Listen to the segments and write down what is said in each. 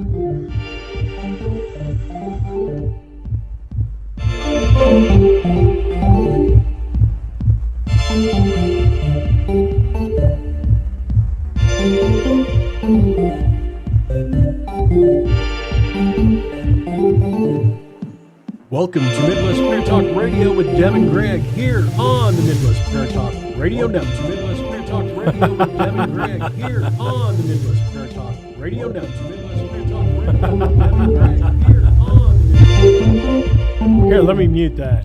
Welcome to Midwest Paratalk Radio with Deb and Greg here on the Midwest Paratalk Radio Network. Midwest Paratalk Radio with Deb and Greg here on the Midwest Paratalk Radio Network. Midwest Paratalk Radio with Deb and Greg here on the Here, let me mute that.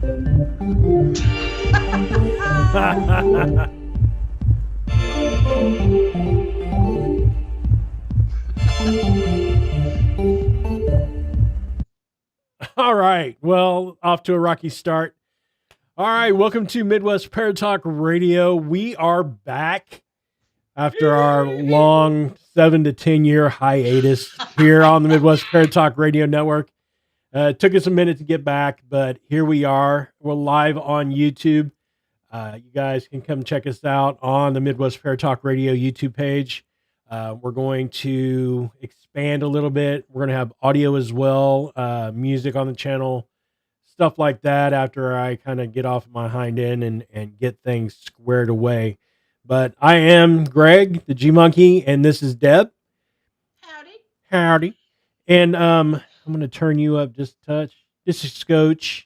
All right. Well, off to a rocky start. All right. Welcome to Midwest Paratalk Radio. We are back after our long 7 to 10 year hiatus here on the Midwest Paratalk Radio Network. It took us a minute to get back, but here we are. We're live on YouTube. You guys can come check us out on the Midwest Paratalk Radio YouTube page. We're going to expand a little bit. We're going to have audio as well, music on the channel, stuff like that after I kind of get off my hind end and get things squared away. But I am Greg, the G Monkey, and this is Deb. Howdy. And I'm going to turn you up just a touch. This is Scooch.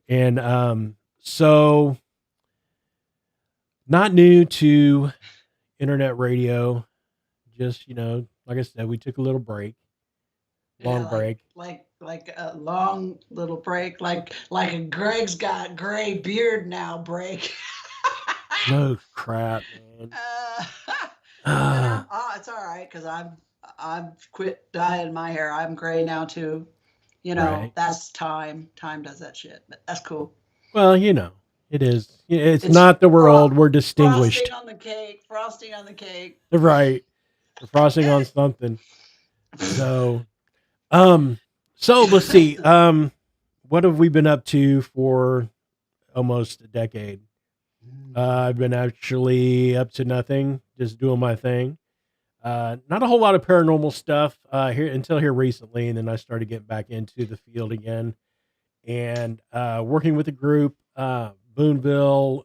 And so not new to internet radio. Just, like I said, we took a little break. Long break. Like a long little break, like a Greg's got gray beard now break. No crap, man. It's all right because I've quit dyeing my hair. I'm gray now too. Right. That's time. Time does that shit, but that's cool. Well, it is. It's not that we're old. We're distinguished. Frosting on the cake. Right. We're frosting on something. So let's see. What have we been up to for almost a decade? I've been actually up to nothing, just doing my thing. Not a whole lot of paranormal stuff until here recently, and then I started getting back into the field again and working with a group, Boonville,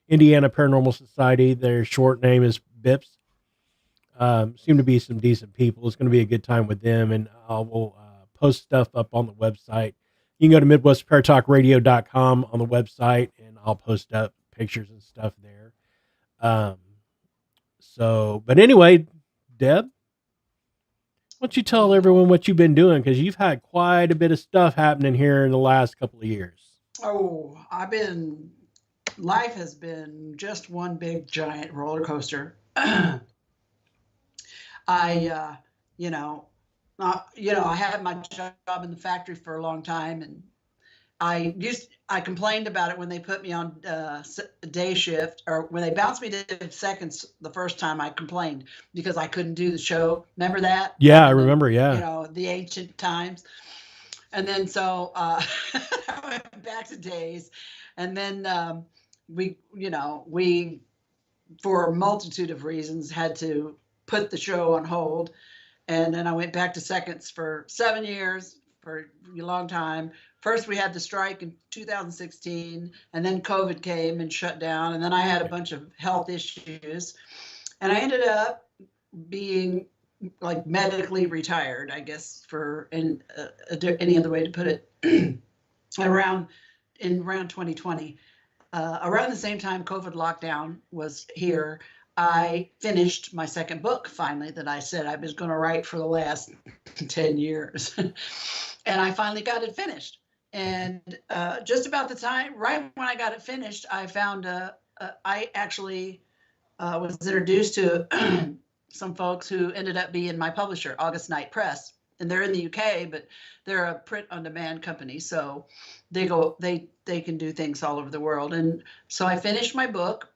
Indiana Paranormal Society. Their short name is BIPS. Seem to be some decent people. It's going to be a good time with them, and we'll post stuff up on the website. You can go to MidwestParatalkRadio.com on the website, and I'll post up pictures and stuff there. But anyway, Deb, why don't you tell everyone what you've been doing? Because you've had quite a bit of stuff happening here in the last couple of years. Oh, life has been just one big giant roller coaster. I had my job in the factory for a long time, and I complained about it when they put me on day shift, or when they bounced me to seconds the first time. I complained because I couldn't do the show. Remember that? Yeah, I remember. Yeah. The ancient times. And then so I went back to days, and then we, for a multitude of reasons, had to put the show on hold. And then I went back to seconds for 7 years, for a long time. First, we had the strike in 2016, and then COVID came and shut down. And then I had a bunch of health issues, and I ended up being like medically retired, I guess, for any other way to put it, around 2020. Around the same time COVID lockdown was here, I finished my second book finally that I said I was going to write for the last 10 years. And I finally got it finished. And just about the time, right when I got it finished, I found I actually was introduced to some folks who ended up being my publisher, August Night Press. And they're in the UK, but they're a print on demand company. So they can do things all over the world. And so I finished my book.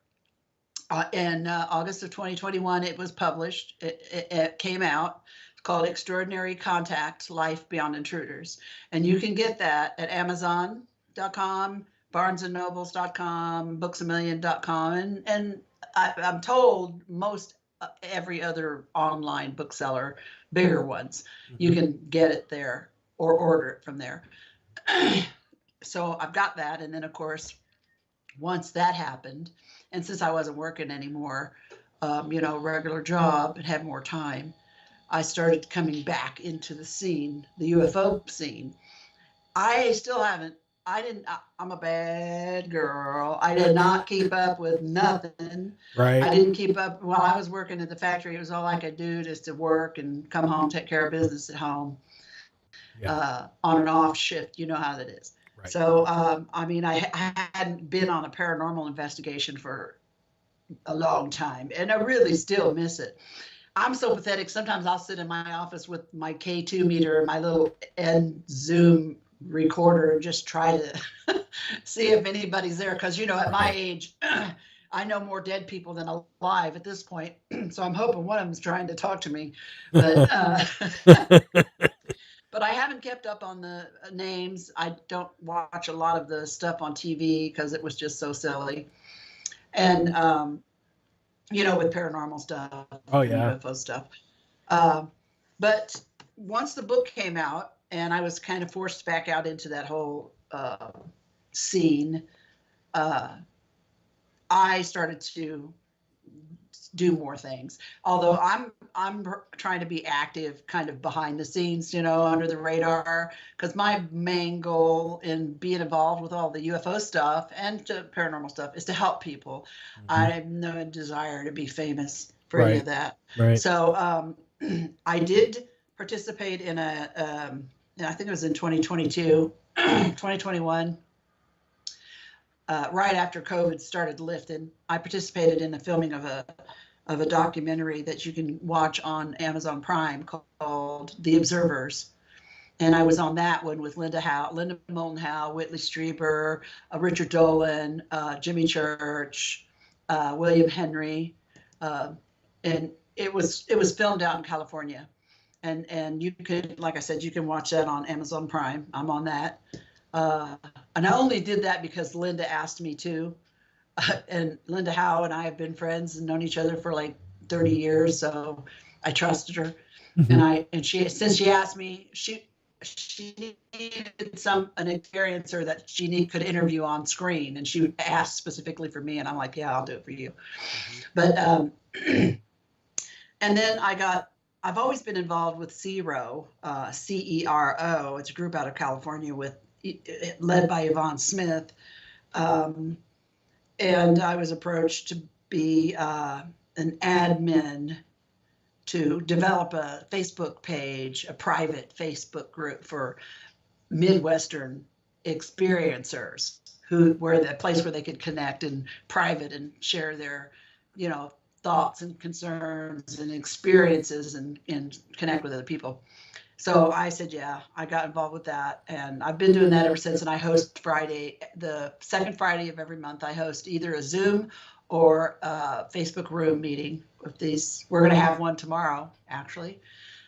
In August of 2021, it was published. It came out. It's called Extraordinary Contact: Life Beyond Intruders. And you can get that at Amazon.com, BarnesandNobles.com, BooksAMillion.com. And I'm told most every other online bookseller, bigger ones. You can get it there or order it from there. So I've got that. And then, of course, once that happened, and since I wasn't working anymore, regular job and had more time, I started coming back into the scene, the UFO scene. I still haven't. I didn't. I'm a bad girl. I did not keep up with nothing. Right. I didn't keep up while I was working at the factory. It was all I could do just to work and come home, take care of business at home, on and off shift. You know how that is. Right. So, I hadn't been on a paranormal investigation for a long time, and I really still miss it. I'm so pathetic. Sometimes I'll sit in my office with my K2 meter and my little N Zoom recorder and just try to see if anybody's there. Because, at my age, I know more dead people than alive at this point. So I'm hoping one of them's trying to talk to me. But, but I haven't kept up on the names. I don't watch a lot of the stuff on TV because it was just so silly. And, with paranormal stuff, Oh, yeah. UFO stuff. But once the book came out and I was kind of forced back out into that whole scene, I started to do more things. Although I'm trying to be active kind of behind the scenes, under the radar, because my main goal in being involved with all the UFO stuff and paranormal stuff is to help people. I have no desire to be famous for any of that. Right. So I did participate in I think it was in 2022, 2021. Right after COVID started lifting, I participated in the filming of a documentary that you can watch on Amazon Prime called The Observers. And I was on that one with Linda Moulton Howe, Whitley Strieber, Richard Dolan, Jimmy Church, William Henry. And it was filmed out in California. And you could, like I said, you can watch that on Amazon Prime. I'm on that. And I only did that because Linda asked me to. And Linda Howe and I have been friends and known each other for like 30 years, so I trusted her. And since she asked me, she needed an experiencer that she could interview on screen, and she asked specifically for me, and I'm like, yeah, I'll do it for you. But and then I've always been involved with CERO, CERO. It's a group out of California led by Yvonne Smith. And I was approached to be an admin to develop a Facebook page, a private Facebook group for Midwestern experiencers where the place where they could connect in private and share their, thoughts and concerns and experiences and connect with other people. So I said, yeah, I got involved with that. And I've been doing that ever since. And I host the second Friday of every month, I host either a Zoom or a Facebook room meeting with these. We're going to have one tomorrow, actually.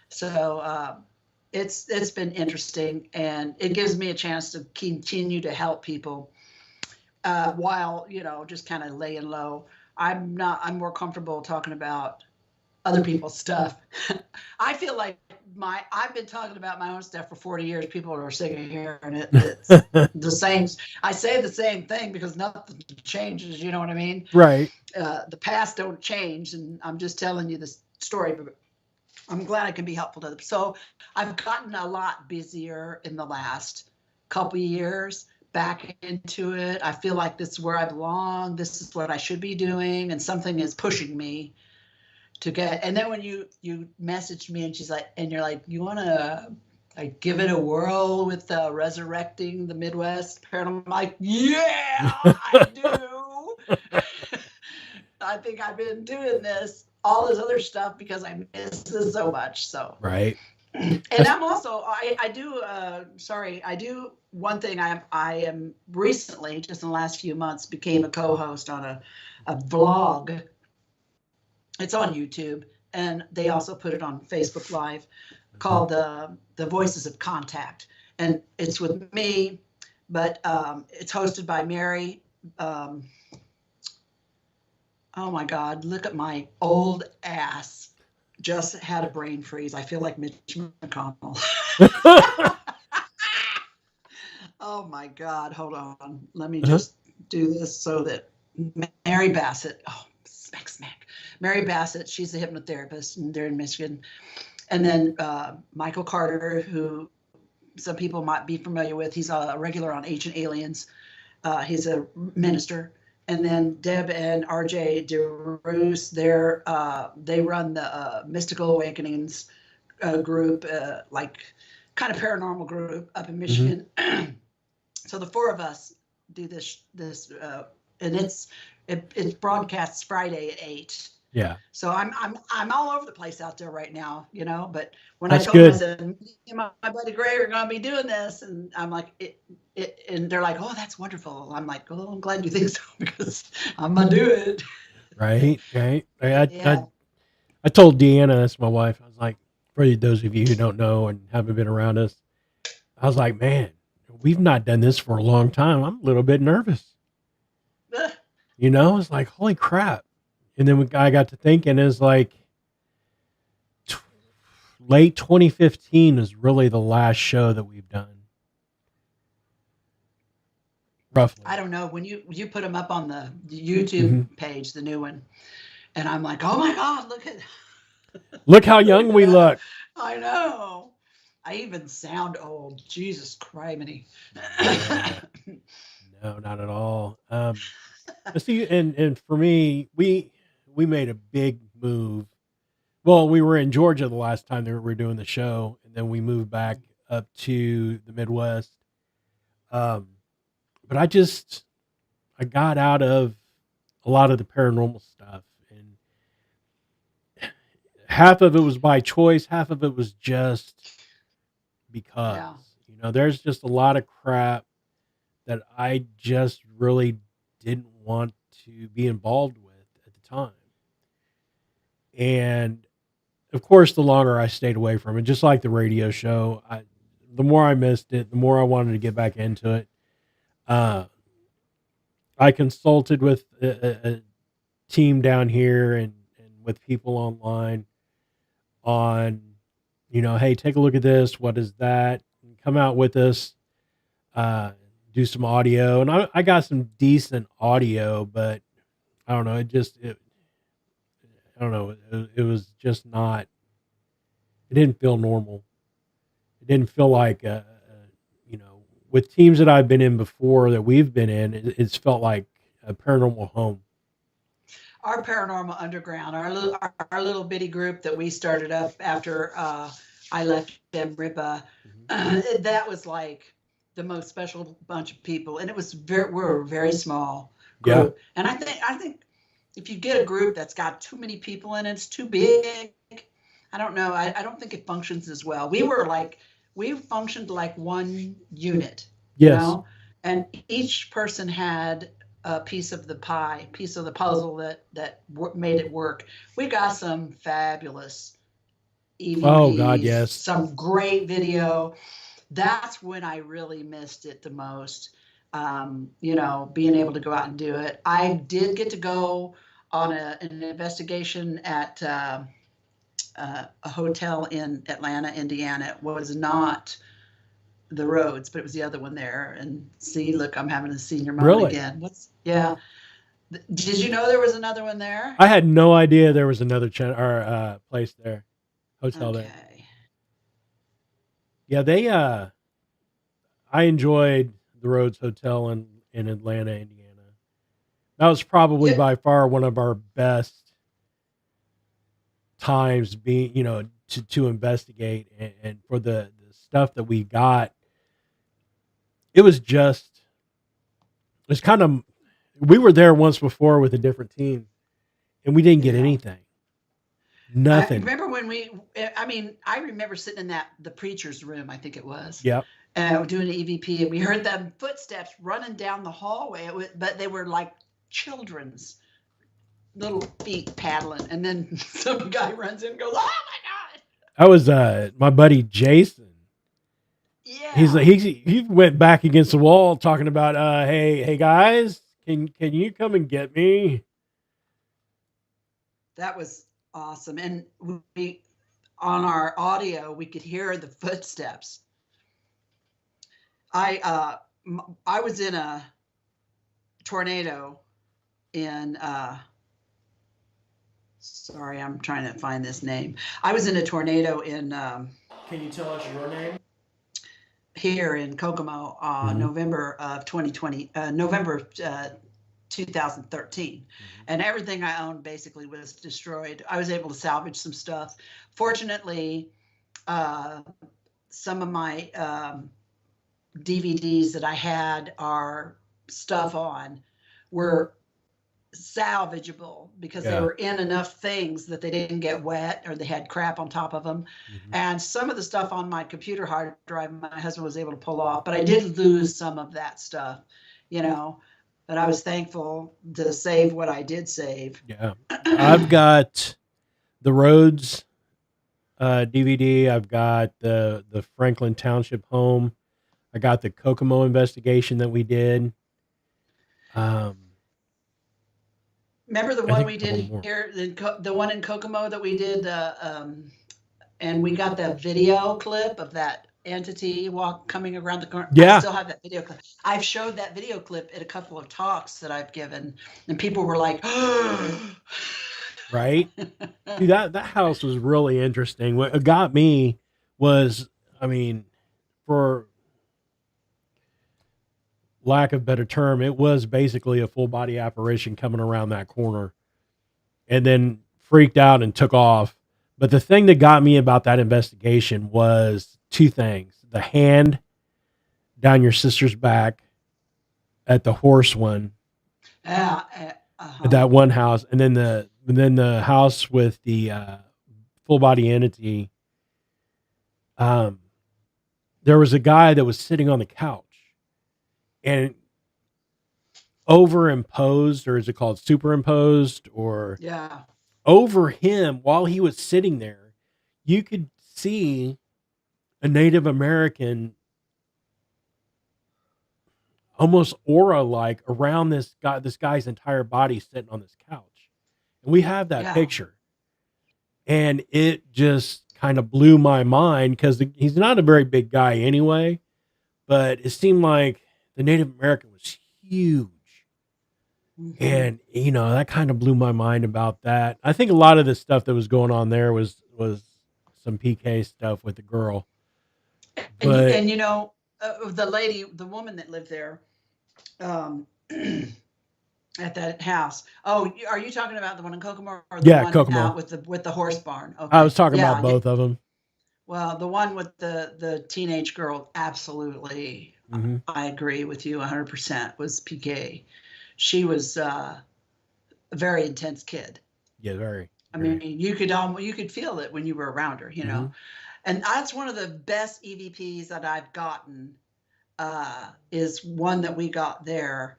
So it's been interesting. And it gives me a chance to continue to help people while, just kind of laying low. I'm more comfortable talking about other people's stuff. I feel like I've been talking about my own stuff for 40 years. People are sick of hearing it. It's the same. I say the same thing because nothing changes. You know what I mean? Right. The past don't change, and I'm just telling you this story. But I'm glad I can be helpful to them. So I've gotten a lot busier in the last couple of years. Back into it. I feel like this is where I belong. This is what I should be doing, and something is pushing me to get. And then when you messaged me and you're like, you want to give it a whirl with resurrecting the Midwest paranormal? I'm like, yeah, I do. I think I've been doing all this other stuff because I miss this so much. So right. And I'm also I do one thing. I am recently, just in the last few months, became a co-host on a vlog. It's on YouTube, and they also put it on Facebook Live, called the Voices of Contact, and it's with me, but it's hosted by Mary. Oh my God, look at my old ass. Just had a brain freeze. I feel like Mitch McConnell. Oh my God, hold on. Let me Uh-huh. just do this so that Mary Bassett, oh, smack, smack. Mary Bassett, she's a hypnotherapist and they're in Michigan. And then Michael Carter, who some people might be familiar with, he's a regular on Ancient Aliens. He's a minister. And then Deb and RJ DeRoos, they run the Mystical Awakenings group, like kind of paranormal group up in Hmm. Michigan. So the four of us do this, and it broadcasts Friday at 8. Yeah, So I'm all over the place out there right now, But when I that's told them, I good. said, me and my buddy Gray are going to be doing this, and I'm like, and they're like, oh, that's wonderful. I'm like, oh, I'm glad you think so because I'm gonna do it. Right, right. Yeah, I told Deanna, that's my wife. I was like, for those of you who don't know and haven't been around us, I was like, man, we've not done this for a long time. I'm a little bit nervous. It's like, holy crap. And then I got to thinking, is like t- late 2015 is really the last show that we've done, roughly. I don't know when you put them up on the YouTube Hmm. page, the new one, and I'm like, oh my God, look at Look how look young at we that. look. I know. I even sound old. Jesus criminy. No, no, not at all. But see, and for me, we made a big move. Well, we were in Georgia the last time that we were doing the show, and then we moved back up to the Midwest. Um, but I got out of a lot of the paranormal stuff, and half of it was by choice, half of it was just because. Yeah. There's just a lot of crap that I just really didn't want to be involved with at the time. And of course, the longer I stayed away from it, just like the radio show, the more I missed it, the more I wanted to get back into it. Uh, I consulted with a team down here and with people online on, hey, take a look at this. What is that? And come out with us, uh, do some audio. And I got some decent audio, but I don't know. I don't know. It was just not, it didn't feel normal. It didn't feel like, with teams that I've been in before that we've been in, it's felt like a paranormal home. Our paranormal underground, our little bitty group that we started up after I left Ripa, Mhm. that was like the most special bunch of people, and it was we're a very small Yeah. group, and I think if you get a group that's got too many people in it, it's too big. I don't know. I don't think it functions as well. We functioned like one unit, Yes. and each person had a piece of the pie, piece of the puzzle that made it work. We got some fabulous Oh God, EVPs, yes. some great video. That's when I really missed it the most. Being able to go out and do it. I did get to go on an investigation at a hotel in Atlanta, Indiana. It was not the Rhodes, but it was the other one there. And see, look, I'm having a senior moment Really? again. Yeah. Did you know there was another one there? I had no idea there was another or place there, hotel there. Okay. Yeah, I enjoyed the Rhodes Hotel in Atlanta, Indiana. That was probably Yeah. by far one of our best times being, to investigate and for the stuff that we got. It was just, it's kind of, we were there once before with a different team and we didn't get Yeah. anything. I Nothing. remember I remember sitting in the preacher's room, I think it was, Yep. doing an EVP, and we heard them footsteps running down the hallway. But they were like children's little feet paddling, and then some guy runs in and goes, "Oh my God!" That was my buddy Jason. He's like Yeah, he went back against the wall talking about hey guys, can you come and get me? that was awesome. And we, on our audio, we could hear the footsteps. I was in a tornado in sorry, I'm trying to find this name. I was in a tornado in Can you tell us your name? here in Kokomo, November of 2020, November 2013, and everything I owned basically was destroyed. I was able to salvage some stuff. Fortunately, some of my DVDs that I had our stuff on were salvageable because they were in enough things that they didn't get wet or they had crap on top of them. And some of the stuff on my computer hard drive, my husband was able to pull off, but I did lose some of that stuff, you know, but I was thankful to save what I did save. Yeah. I've got the Rhodes DVD. I've got the Franklin Township home. I got the Kokomo investigation that we did. Remember the I one think we a couple did more. here, the one in Kokomo that we did, and we got the video clip of that entity coming around the corner. Yeah. I still have that video clip. I've showed that video clip at a couple of talks that I've given, and people were like, right? See, that house was really interesting. What got me was, I mean, for lack of a better term, it was basically a full body apparition coming around that corner and then freaked out and took off. But the thing that got me about that investigation was two things: the hand down your sister's back at the horse one, at that one house, and then the house with the full body entity. There was a guy that was sitting on the couch and overimposed, or is it called superimposed, or over him while he was sitting there, you could see a Native American almost aura like around this guy's entire body sitting on this couch. And we have that picture. And it just kind of blew my mind because he's not a very big guy anyway, but it seemed like the Native American was huge. And, you know, that kind of blew my mind about that. I think a lot of the stuff that was going on there was some PK stuff with the girl. But, and you know, the woman that lived there, at that house. Oh, are you talking about the one in Kokomo or the one Kokomo. out with the horse barn? Okay. I was talking about both of them. Well, the one with the teenage girl, absolutely. I agree with you 100%, was PK. She was a very intense kid. Yeah, very. I mean, you could feel it when you were around her, you know. And that's one of the best EVPs that I've gotten, is one that we got there.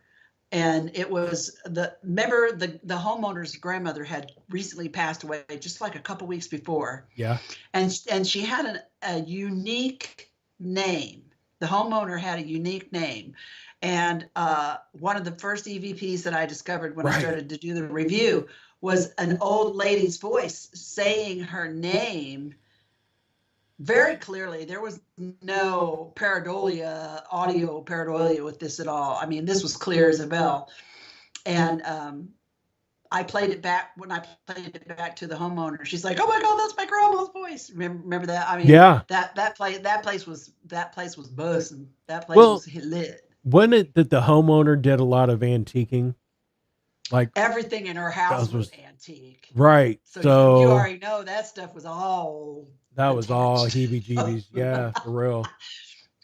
And it was remember the homeowner's grandmother had recently passed away just like a couple weeks before. Yeah. And she had a unique name. The homeowner had a unique name. And one of the first EVPs that I discovered when I started to do the review was an old lady's voice saying her name very clearly. There was no audio pareidolia with this at all. I mean, this was clear as a bell. And I played it back when I played it back to the homeowner. She's like, "Oh my God, that's my grandma's voice." Remember that? I mean, that place was buzzing. That place was lit. Wasn't it that the homeowner did a lot of antiquing? Like everything in her house was antique. Right. So you already know that stuff was all. That was all heebie-jeebies. Yeah, for real.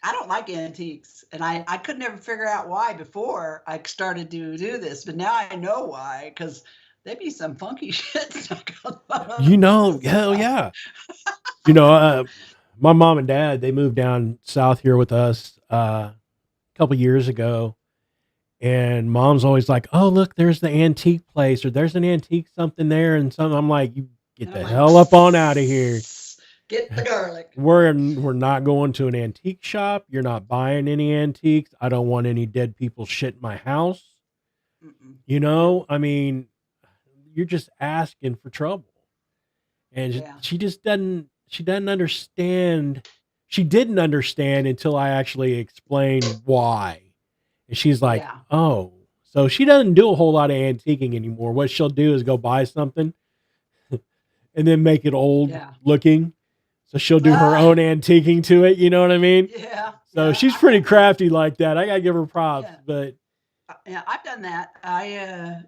I don't like antiques, and I could never figure out why before I started to do this, but now I know why, because there'd be some funky shit stuck on. You know, hell yeah. You know, my mom and dad, they moved down south here with us a couple years ago, and mom's always like, "Oh, look, there's the antique place, or there's an antique something there," and something. I'm like, "You get the hell up on out of here. Get the garlic." We're not going to an antique shop. You're not buying any antiques. I don't want any dead people shit in my house. You know, I mean, you're just asking for trouble. And Yeah. she doesn't understand. She didn't understand until I actually explained why. And she's like, Yeah. oh, so she doesn't do a whole lot of antiquing anymore. What she'll do is go buy something and then make it old Yeah. looking. So she'll do her Ah, own antiquing to it. You know what I mean? yeah. So Yeah. she's pretty crafty like that. I gotta give her props. Yeah. But Yeah, I've done that.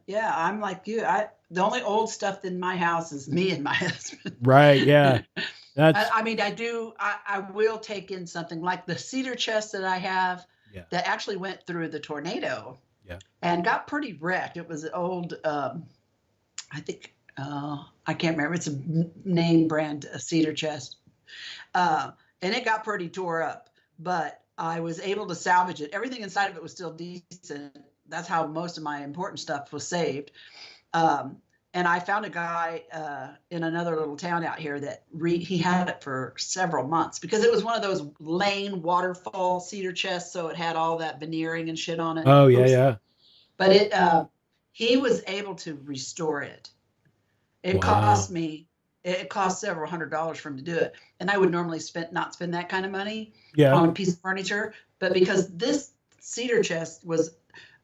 Yeah, I'm like you. The only old stuff in my house is me and my husband. right, yeah, that's I mean, I will take in something like the cedar chest that I have yeah, that actually went through the tornado yeah. and got pretty wrecked. It was an old, I think, I can't remember. It's a name brand cedar chest. And it got pretty tore up, but I was able to salvage it. Everything inside of it was still decent. That's how most of my important stuff was saved. Um, and I found a guy in another little town out here that he had it for several months because it was one of those lane waterfall cedar chests, so it had all that veneering and shit on it. Oh yeah, Oops. yeah. But he was able to restore it. It Wow. cost me. It cost several $100s for him to do it, and I would normally not spend that kind of money Yeah. on a piece of furniture. But because this cedar chest was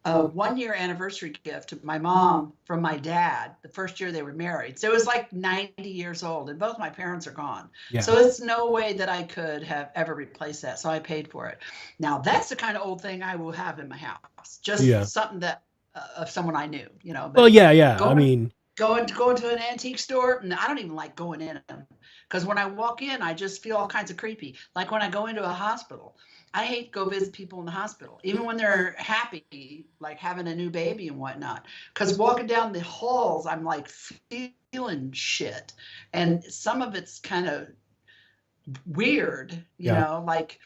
a 1-year anniversary gift to my mom from my dad, the first year they were married, so it was like 90 years old, and both my parents are gone. Yeah. So it's no way that I could have ever replaced that. So I paid for it. Now that's the kind of old thing I will have in my house. Just Yeah. something that of someone I knew, Well, But yeah, yeah. I going mean, going to an antique store, and I don't even like going in them because when I walk in, I just feel all kinds of creepy. Like when I go into a hospital, I hate to go visit people in the hospital, even when they're happy, like having a new baby and whatnot. Because walking down the halls, I'm like feeling shit, and some of it's kind of weird, yeah. Like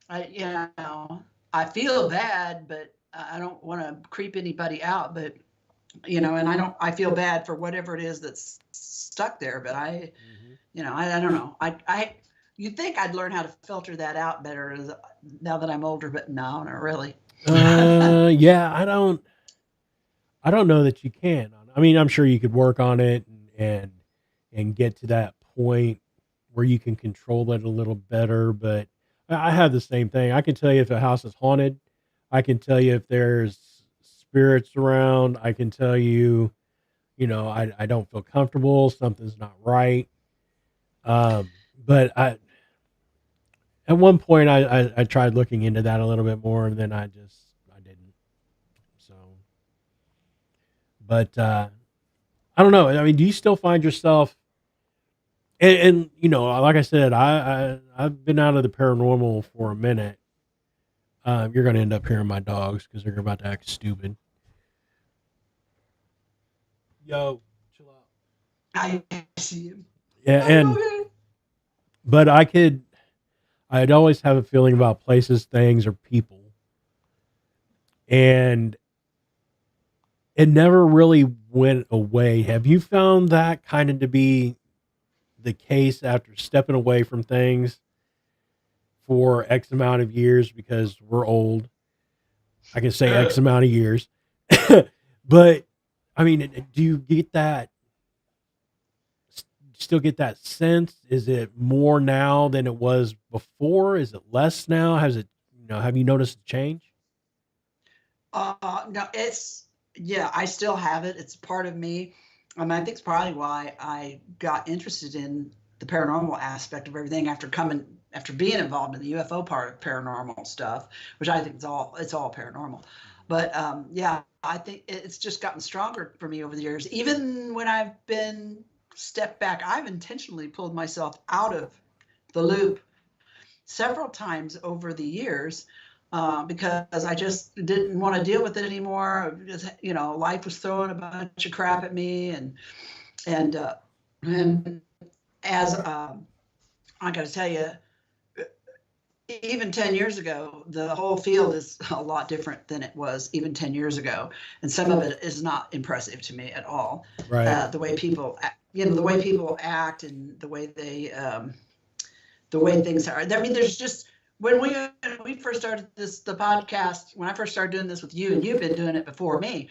I feel bad, but I don't want to creep anybody out, but and I feel bad for whatever it is that's stuck there, but Mhm. I don't know. You'd think I'd learn how to filter that out better now that I'm older, but no, not really. Yeah, I don't know that you can. I mean, I'm sure you could work on it and get to that point where you can control it a little better, but I have the same thing. I can tell you if a house is haunted. I can tell you if there's spirits around. I can tell you, I don't feel comfortable, something's not right. But at one point I tried looking into that a little bit more and then I didn't. So, but I don't know. I mean, do you still find yourself and like I said, I've been out of the paranormal for a minute. You're going to end up hearing my dogs because they're about to act stupid. Yo, chill out. I see him. Yeah, Oh, and okay. but I'd always have a feeling about places, things, or people, and it never really went away. Have you found that kind of to be the case after stepping away from things for X amount of years because we're old? I can say X amount of years. But I mean, do you get that? Still get that sense? Is it more now than it was before? Is it less now? Has it? Have you noticed a change? No, yeah, I still have it. It's part of me. I think it's probably why I got interested in the paranormal aspect of everything after being involved in the UFO part of paranormal stuff, which I think it's all paranormal. But yeah, I think it's just gotten stronger for me over the years. Even when I've been stepped back, I've intentionally pulled myself out of the loop several times over the years because I just didn't want to deal with it anymore. Just, life was throwing a bunch of crap at me, and uh, and as I got to tell you, even 10 years ago, the whole field is a lot different than it was even 10 years ago, and some of it is not impressive to me at all. Right. The way people, the way people act and the way things are. I mean, there's just when we first started the podcast, when I first started doing this with you, and you've been doing it before me,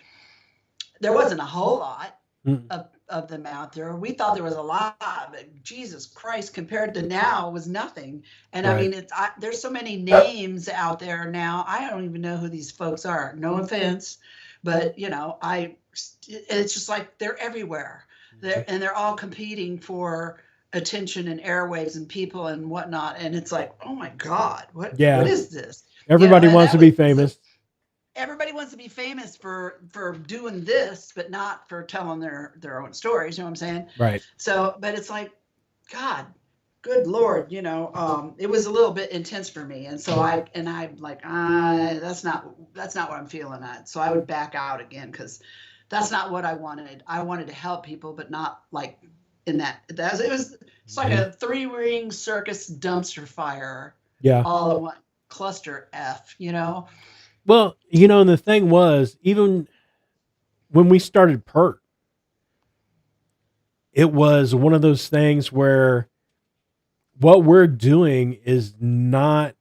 there wasn't a whole lot. Mm. of them out there. We thought there was a lot, but Jesus Christ, compared to now, was nothing. And I Right. mean, there's so many names out there now. I don't even know who these folks are. No offense, but it's just like they're everywhere. They're all competing for attention and airwaves and people and whatnot. And it's like, oh my God, what Yeah. is this? Everybody And wants that to was be famous. everybody wants to be famous for doing this, but not for telling their own stories. You know what I'm saying? Right. So, but it's like, God, good Lord, it was a little bit intense for me, and so I'm like, that's not what I'm feeling at. So I would back out again because that's not what I wanted. I wanted to help people, but not like in that. It's like a 3-ring circus dumpster fire, Yeah. all at one cluster F. Well, and the thing was, even when we started Pert, it was one of those things where what we're doing is not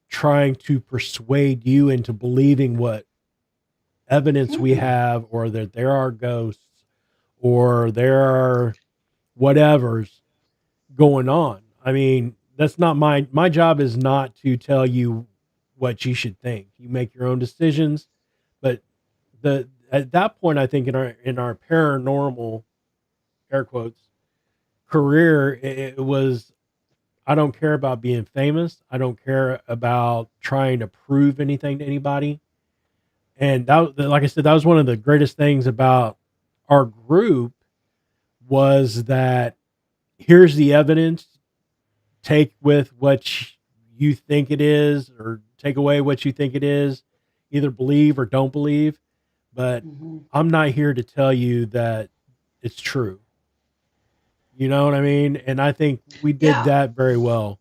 trying to persuade you into believing what evidence we have, or that there are ghosts, or there are whatever's going on. I mean, that's not my job is not to tell you what you should think. You make your own decisions, but the at that point, I think in our paranormal, air quotes, career, it was, I don't care about being famous. I don't care about trying to prove anything to anybody. And that, like I said, that was one of the greatest things about our group, was that here's the evidence. Take with what you think it is, or take away what you think it is. Either believe or don't believe. But Mm-hmm. I'm not here to tell you that it's true. You know what I mean? And I think we did Yeah. that very well.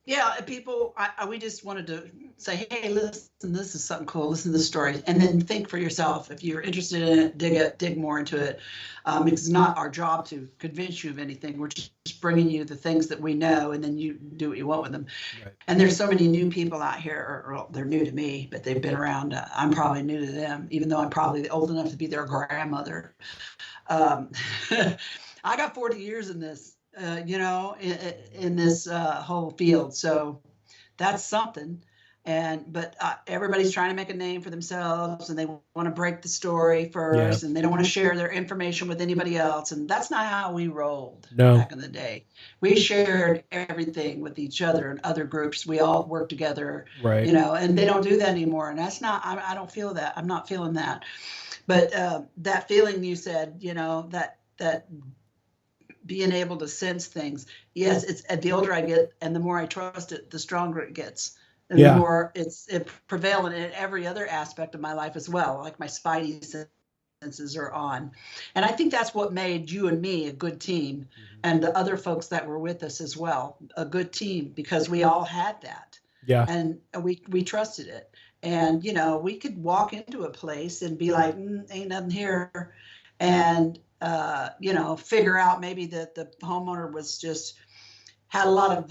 Yeah, people, we just wanted to say, hey, listen, this is something cool. Listen to the story, and then think for yourself. If you're interested in it, dig more into it. It's not our job to convince you of anything. We're just bringing you the things that we know, and then you do what you want with them. Right. And there's so many new people out here, or they're new to me, but they've been around. I'm probably new to them, even though I'm probably old enough to be their grandmother. Um, I got 40 years in this, in this whole field. So that's something. But everybody's trying to make a name for themselves, and they want to break the story first, and they don't want to share their information with anybody else. And that's not how we rolled back in the day. We shared everything with each other and other groups. We all worked together, Right. And they don't do that anymore. And that's not, I don't feel that. I'm not feeling that. But that feeling you said, that being able to sense things. Yes, it's the older I get and the more I trust it, the stronger it gets. And the more it's prevalent in every other aspect of my life as well. Like my spidey senses are on. And I think that's what made you and me a good team, and the other folks that were with us as well, a good team, because we all had that. Yeah. And we trusted it. And, we could walk into a place and be like, ain't nothing here. And, figure out maybe that the homeowner had a lot of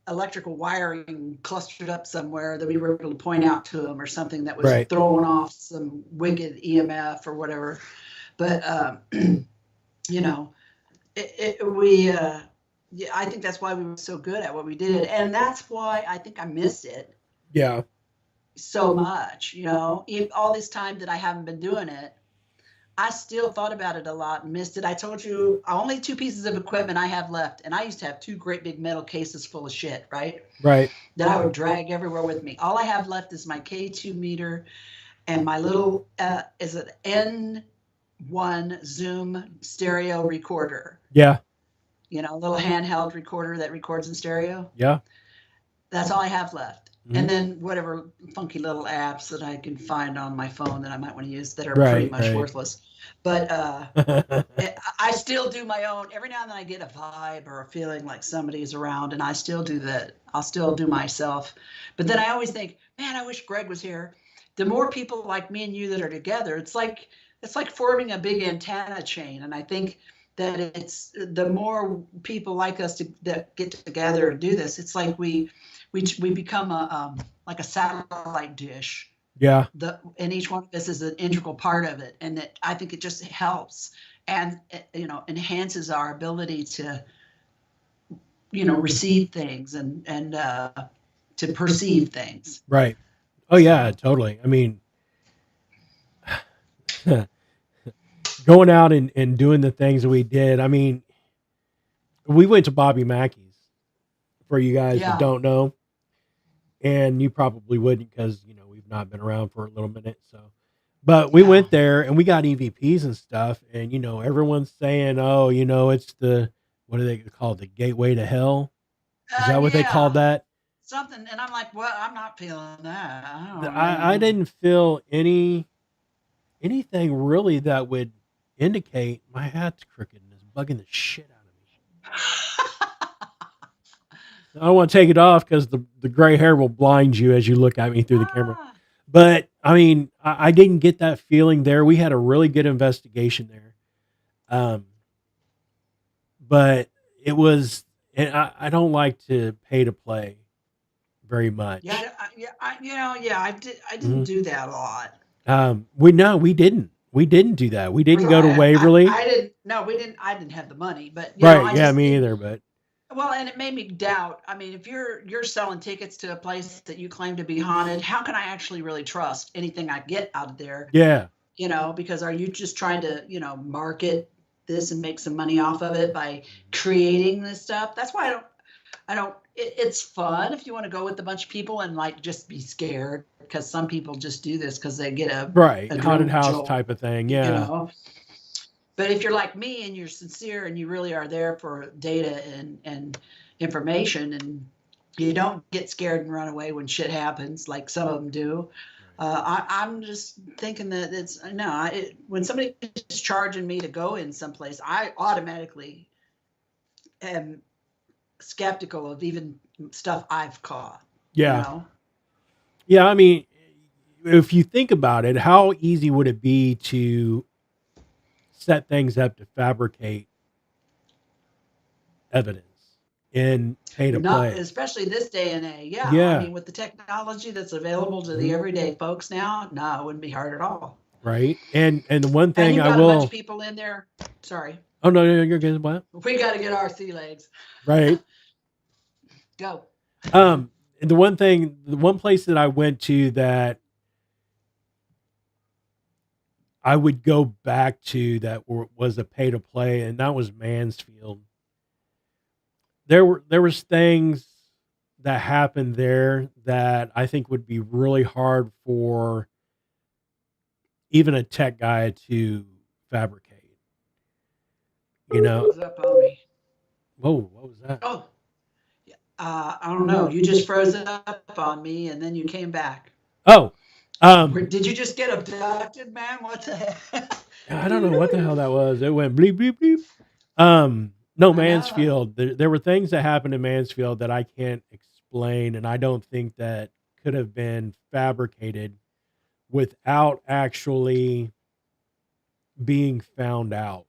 electrical wiring clustered up somewhere that we were able to point out to them, or something that was throwing off some wicked EMF or whatever. But, I think that's why we were so good at what we did. And that's why I think I missed it. Yeah. So much, all this time that I haven't been doing it, I still thought about it a lot and missed it. I told you only 2 pieces of equipment I have left. And I used to have 2 great big metal cases full of shit, right? Right. That I would drag everywhere with me. All I have left is my K2 meter and my little, is an N1 Zoom stereo recorder. Yeah. A little handheld recorder that records in stereo. Yeah. That's all I have left. And then whatever funky little apps that I can find on my phone that I might want to use that are pretty much worthless. But I still do my own. Every now and then I get a vibe or a feeling like somebody's around, and I still do that. I'll still do myself. But then I always think, man, I wish Greg was here. The more people like me and you that are together, it's like forming a big antenna chain. And I think that it's the more people like us that get together and do this, it's like we become like a satellite dish. Yeah. And each one of us is an integral part of it, and that I think it just helps. and enhances our ability to receive things and to perceive things. Right. Oh yeah, So totally. I mean, going out and doing the things that we did. I mean, we went to Bobby Mackey's, for you guys that yeah, don't know, and you probably wouldn't because we've not been around for a little minute. So, but we yeah, went there and we got EVPs and stuff, and everyone's saying, "Oh, it's the what do they call it? The gateway to hell." Is that what they called yeah, that? something. And I'm like, well, I'm not feeling that. I I don't. didn't feel anything really that would indicate my hat's crooked and is bugging the shit out of me. I don't want to take it off because the gray hair will blind you as you look at me through the camera. Ah, But I mean, I didn't get that feeling there. We had a really good investigation there, um, but it was. And I don't like to pay to play very much. yeah, yeah. I didn't Mhm. do that a lot. We didn't. We didn't do that. We didn't Well, go to Waverly. I didn't. No, we didn't. I didn't have the money, but Right? I Yeah, just me it. either. But Well, and it made me doubt. I mean, if you're selling tickets to a place that you claim to be haunted, how can I actually really trust anything I get out of there? yeah, Because are you just trying to, market this and make some money off of it by creating this stuff? That's why it's fun if you want to go with a bunch of people and like just be scared, because some people just do this because they get a right. Haunted adrenaline house jolt, type of thing. you Yeah, know. But if you're like me and you're sincere and you really are there for data and information, and you don't get scared and run away when shit happens like some of them do, I'm just thinking that it's no. When somebody is charging me to go in someplace, I automatically am skeptical of even stuff I've caught. You yeah, know? yeah. I mean, if you think about it, how easy would it be to set things up to fabricate evidence in pay to Not play? especially this day and age. Yeah, I Yeah, mean, with the technology that's available to the mhm, everyday folks now, no, it wouldn't be hard at all. right. And the one And thing you've I got a bunch of will. people in there. Sorry, Oh no, you're good. What? we got to get our sea legs. Right. Go. And the one place that I went to that I would go back to that was a pay to play, and that was Mansfield. There was things that happened there that I think would be really hard for even a tech guy to fabricate. You know, Who's up on me? whoa, what was that? Oh, I don't know. You just froze up on me and then you came back. Oh, Did you just get abducted, man? What the heck? I don't know what the hell that was. It went bleep bleep bleep. No, I know. Mansfield. There were things that happened in Mansfield that I can't explain, and I don't think that could have been fabricated without actually being found out.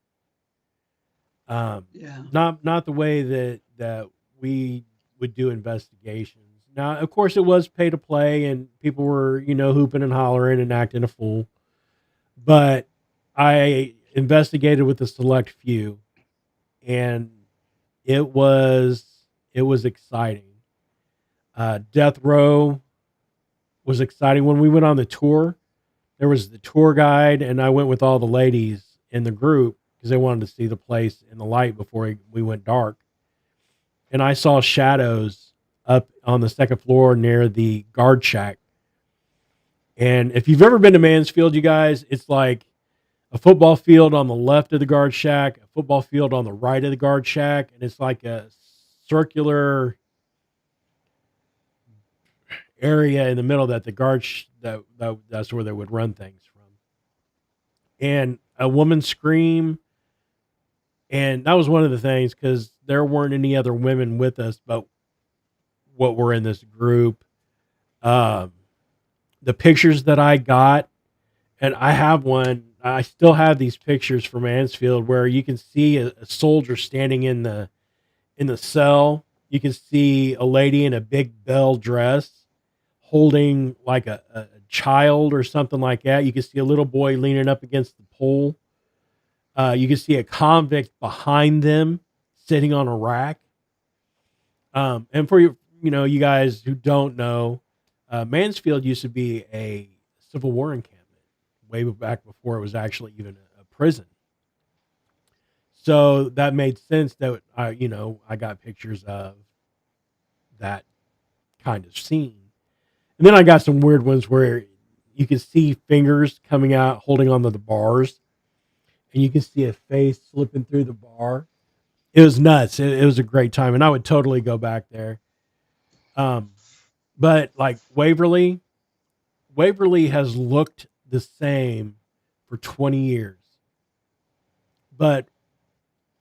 Um, Yeah. not the way that we would do investigations. Now, of course, it was pay to play, and people were hooping and hollering and acting a fool. But I investigated with a select few, and it was it was exciting. Death Row was exciting when we went on the tour. There was the tour guide, and I went with all the ladies in the group because they wanted to see the place in the light before we went dark. And I saw shadows up on the second floor near the guard shack. And if you've ever been to Mansfield, you guys, it's like a football field on the left of the guard shack, a football field on the right of the guard shack, and it's like a circular area in the middle that the guard that's where they would run things from. And a woman scream, and that was one of the things because there weren't any other women with us, but what were in this group. Um, the pictures that I got, and I have one. I still have these pictures from Mansfield where you can see a soldier standing in the cell. You can see a lady in a big bell dress holding like a child or something like that. You can see a little boy leaning up against the pole. You can see a convict behind them sitting on a rack. And for you guys who don't know, Mansfield used to be a Civil War encampment way back before it was actually even a prison. So that made sense that I got pictures of that kind of scene. And then I got some weird ones where you can see fingers coming out holding onto the bars, and you can see a face slipping through the bar. It was nuts. It was a great time, and I would totally go back there. Um, but like Waverly has looked the same for 20 years, but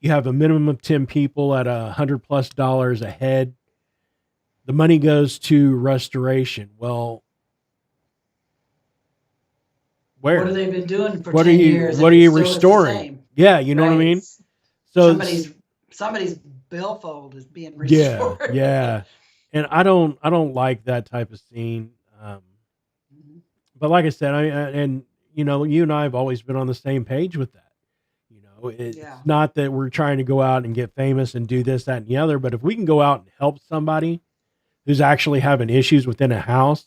you have a minimum of 10 people at $100+ a head. The money goes to restoration. Well, What where? have they been doing for What are 10 you years what if are it you still is the restoring? same? Yeah, you know what I Right. mean? So Somebody's billfold is being yeah, restored. yeah. And I don't like that type of scene. Mhm. But like I said, and you and I have always been on the same page with that. It's Yeah. not that we're trying to go out and get famous and do this, that, and the other, but if we can go out and help somebody who's actually having issues within a house,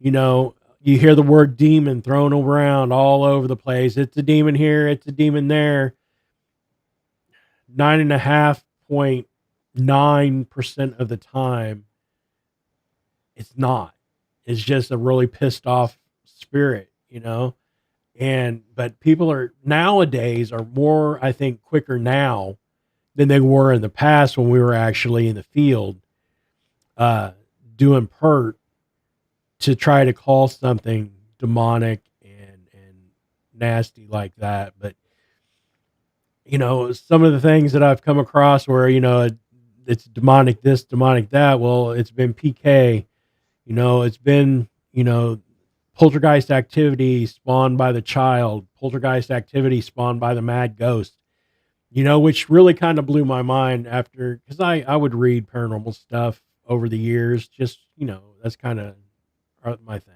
you know, you hear the word demon thrown around all over the place. It's a demon here, it's a demon there. 9.9% of the time, it's not. It's just a really pissed off spirit. But people are nowadays are more, I think, quicker now than they were in the past when we were actually in the field uh, doing PERT to try to call something demonic and nasty like that. But some of the things that I've come across where it's demonic this, demonic that. Well, it's been PK. It's been poltergeist activity spawned by the child, poltergeist activity spawned by the mad ghost. Which really kind of blew my mind after because I would read paranormal stuff over the years. Just that's kind of my thing.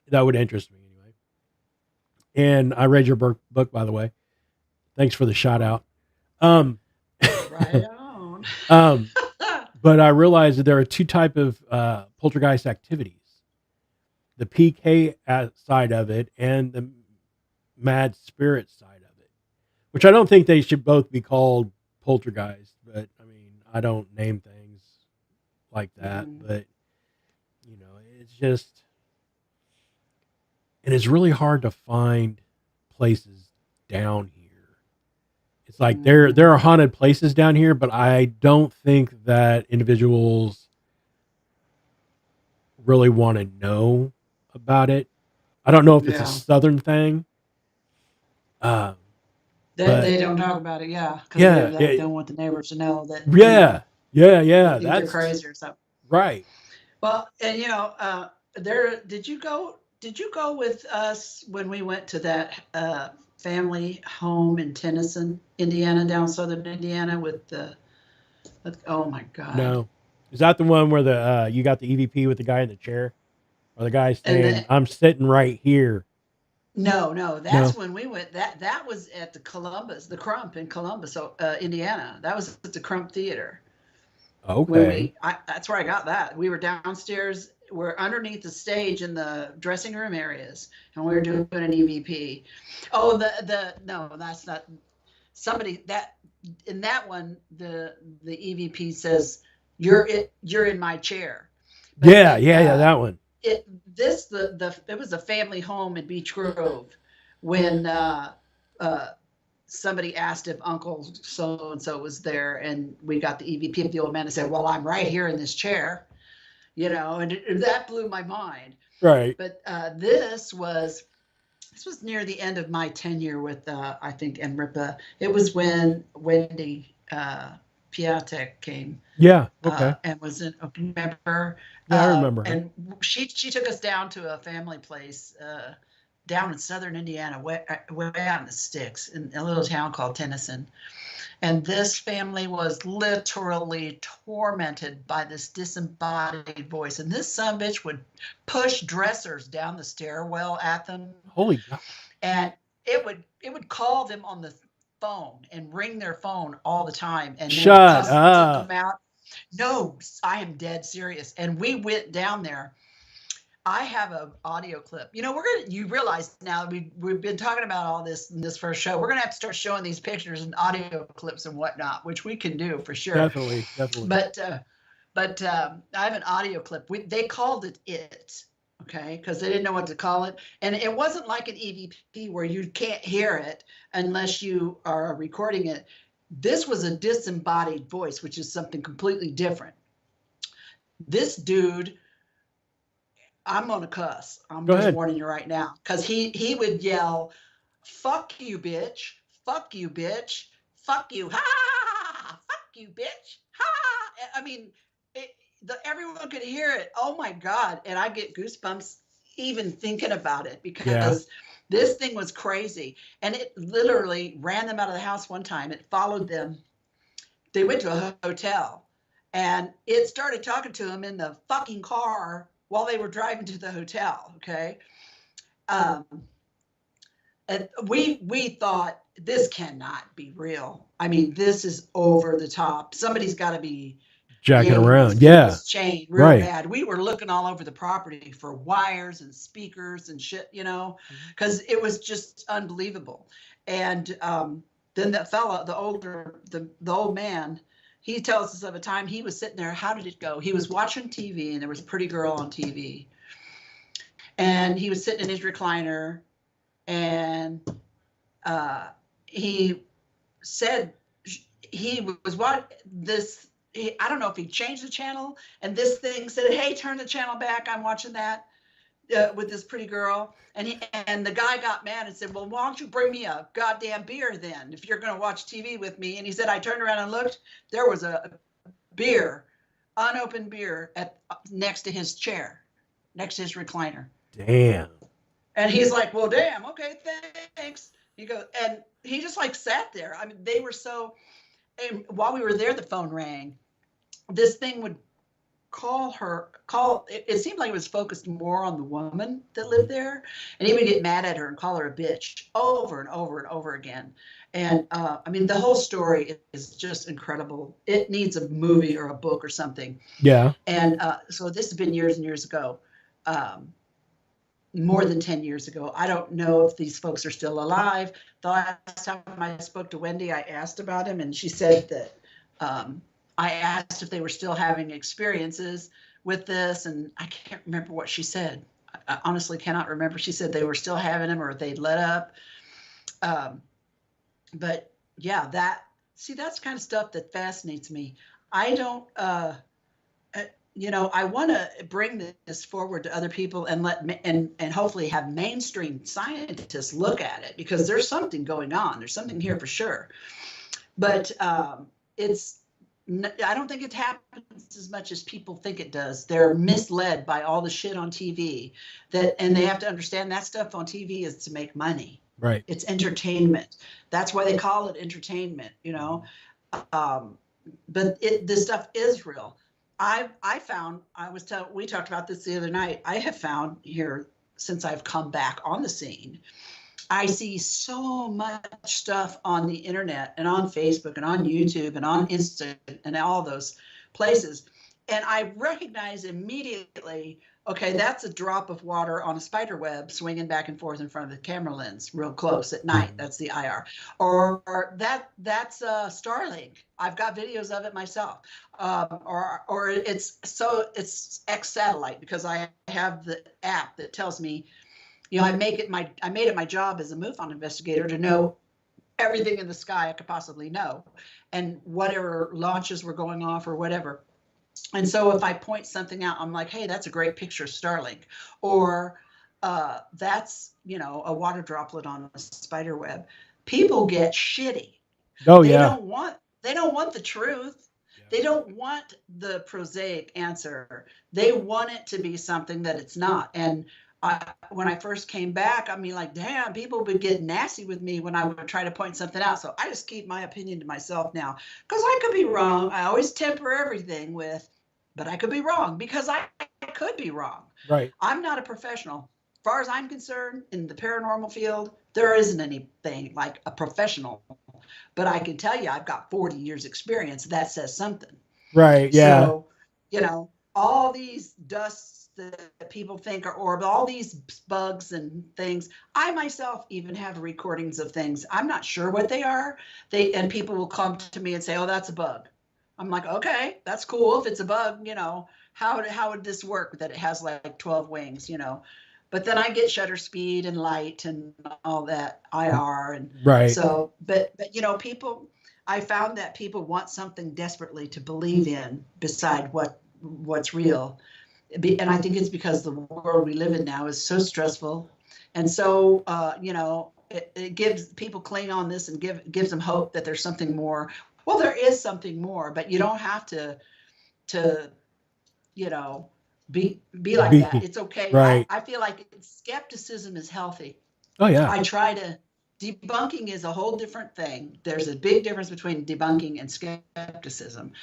That would interest me anyway. And I read your book, by the way. Thanks for the shout Oh, out. Um, right on. um, but I realized that there are two type of poltergeist activities: the PK side of it and the mad spirit side of it. Which I don't think they should both be called poltergeist, but I mean I don't name things like that. Mhm. But it's just and it's really hard to find places down here. It's like there are Mhm. haunted places down here, but I don't think that individuals really want to know about it. I don't know if it's a Yeah. southern thing, uh, but They don't talk about it, yeah, because yeah, they don't want the neighbors to know that, yeah, yeah, they yeah. think they're That's crazy or something. right. Well, and there did you go with us when we went to that family home in Tennyson, Indiana, down southern Indiana oh my God. No, is that the one where the you got the EVP with the guy in the chair, or the guy And saying, "I'm sitting right here"? no, that's No. when we went. That was at the Crump in Columbus, Indiana. That was at the Crump Theater. Okay. That's where I got that. We were downstairs, we're underneath the stage in the dressing room areas, and we were doing an EVP. Oh, no, that's not somebody that in that one. The EVP says, You're in my chair," but Yeah, yeah, yeah. That one. it was a family home in Beech Grove when uh, somebody asked if Uncle so and so was there, and we got the EVP of the old man and said, "Well, I'm right here in this chair," and that blew my mind. Right. But this was near the end of my tenure with I think Enripa. It was when Wendy Piatek came Yeah. Okay. and was in. Remember, Yeah, I remember her. and she took us down to a family place down in southern Indiana, way out in the sticks, in a little town called Tennyson. And this family was literally tormented by this disembodied voice. And this son bitch would push dressers down the stairwell at them. Holy God. And it would call them on the phone and ring their phone all the time, and then Shut cuss them up. out. No, I am dead serious. And we went down there. I have an audio clip. You realize now we've been talking about all this in this first show. We're gonna have to start showing these pictures and audio clips and whatnot, which we can do for sure. Definitely. But I have an audio clip. They called it, okay, because they didn't know what to call it, and it wasn't like an EVP where you can't hear it unless you are recording it. This was a disembodied voice, which is something completely different. This dude, I'm gonna cuss. I'm Go just ahead. warning you right now, because he would yell, "Fuck you, bitch! Fuck you, bitch! Fuck you! Ha! Fuck you, bitch! Ha!" I mean, everyone could hear it. Oh my God! And I get goosebumps even thinking about it, because this thing was crazy, and it literally ran them out of the house one time. It followed them. They went to a hotel, and it started talking to them in the fucking car while they were driving to the hotel. Okay. And we thought, this cannot be real. I mean, this is over the top. Somebody's got to be Jacking yanking around. these Yeah. people's chain real Right. bad. We were looking all over the property for wires and speakers and shit, because it was just unbelievable. And then that fella, the old man, he tells us of a time he was sitting there. How did it go? He was watching TV, and there was a pretty girl on TV, and he was sitting in his recliner, and he said he was what this. I don't know if he changed the channel, and this thing said, "Hey, turn the channel back. I'm watching that with this pretty girl." And the guy got mad and said, "Well, why don't you bring me a goddamn beer then, if you're going to watch TV with me?" And he said, I turned around and looked. There was a beer, unopened beer, next to his chair, next to his recliner. Damn. And he's like, "Well, damn, okay, thanks." He goes, and he just like sat there. I mean, they were so. And while we were there, the phone rang. This thing would call. It seemed like it was focused more on the woman that lived there, and he would get mad at her and call her a bitch over and over and over again. And I mean, the whole story is just incredible. It needs a movie or a book or something. Yeah. And so this has been years and years ago. More than 10 years ago. I don't know if these folks are still alive. The last time I spoke to Wendy, I asked about him, and she said that I asked if they were still having experiences with this, and I can't remember what she said. I honestly cannot remember. She said they were still having him or they'd let up. But yeah, that's the kind of stuff that fascinates me. I don't, I want to bring this forward to other people and and hopefully have mainstream scientists look at it, because there's something going on. There's something here for sure. But I don't think it happens as much as people think it does. They're misled by all the shit on TV and they have to understand that stuff on TV is to make money. Right. It's entertainment. That's why they call it entertainment, but this stuff is real. We talked about this the other night. I have found here, since I've come back on the scene, I see so much stuff on the internet and on Facebook and on YouTube and on Insta and all those places. And I recognize immediately, okay, that's a drop of water on a spider web swinging back and forth in front of the camera lens real close at night. That's the IR. Or that's Starlink. I've got videos of it myself. Or it's X satellite, because I have the app that tells me, I made it my job as a MUFON investigator to know everything in the sky I could possibly know, and whatever launches were going off or whatever. And so if I point something out, I'm like, hey, that's a great picture of Starlink, or that's, a water droplet on a spider web. People get shitty. Oh, they yeah. They don't want the truth. Yeah. They don't want the prosaic answer. They want it to be something that it's not. And when I first came back, damn, people would get nasty with me when I would try to point something out. So I just keep my opinion to myself now, because I could be wrong. I always temper everything with, but I could be wrong, because I could be wrong. Right. I'm not a professional. As far as I'm concerned, in the paranormal field, there isn't anything like a professional, but I can tell you I've got 40 years experience. That says something. Right. Yeah. So, all these dusts that people think are orb, all these bugs and things. I myself even have recordings of things. I'm not sure what they are. And people will come to me and say, "Oh, that's a bug." I'm like, "Okay, that's cool. If it's a bug, how would this work that it has like 12 wings, But then I get shutter speed and light and all that IR. And Right. so, but people, I found that people want something desperately to believe in beside what's real. And I think it's because the world we live in now is so stressful. And so, it gives people cling on this and gives them hope that there's something more. Well, there is something more, but you don't have to, you know, be like that. Be It's okay. right. I feel like skepticism is healthy. Oh yeah. I try to debunking is a whole different thing. There's a big difference between debunking and skepticism.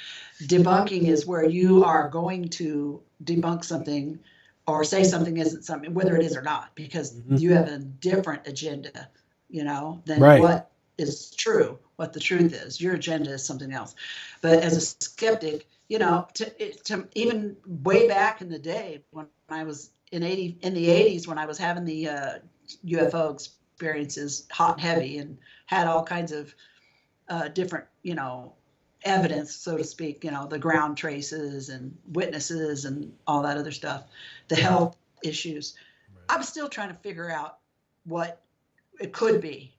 Debunking is where you are going to debunk something or say something isn't something, whether it is or not, because you have a different agenda, than Right. what is true, what the truth is. Your agenda is something else. But as a skeptic, to even way back in the day when I was in the 80s, when I was having the UFO experiences hot and heavy and had all kinds of different, evidence, so to speak, the ground traces and witnesses and all that other stuff, the health issues. I was still trying to figure out what it could be.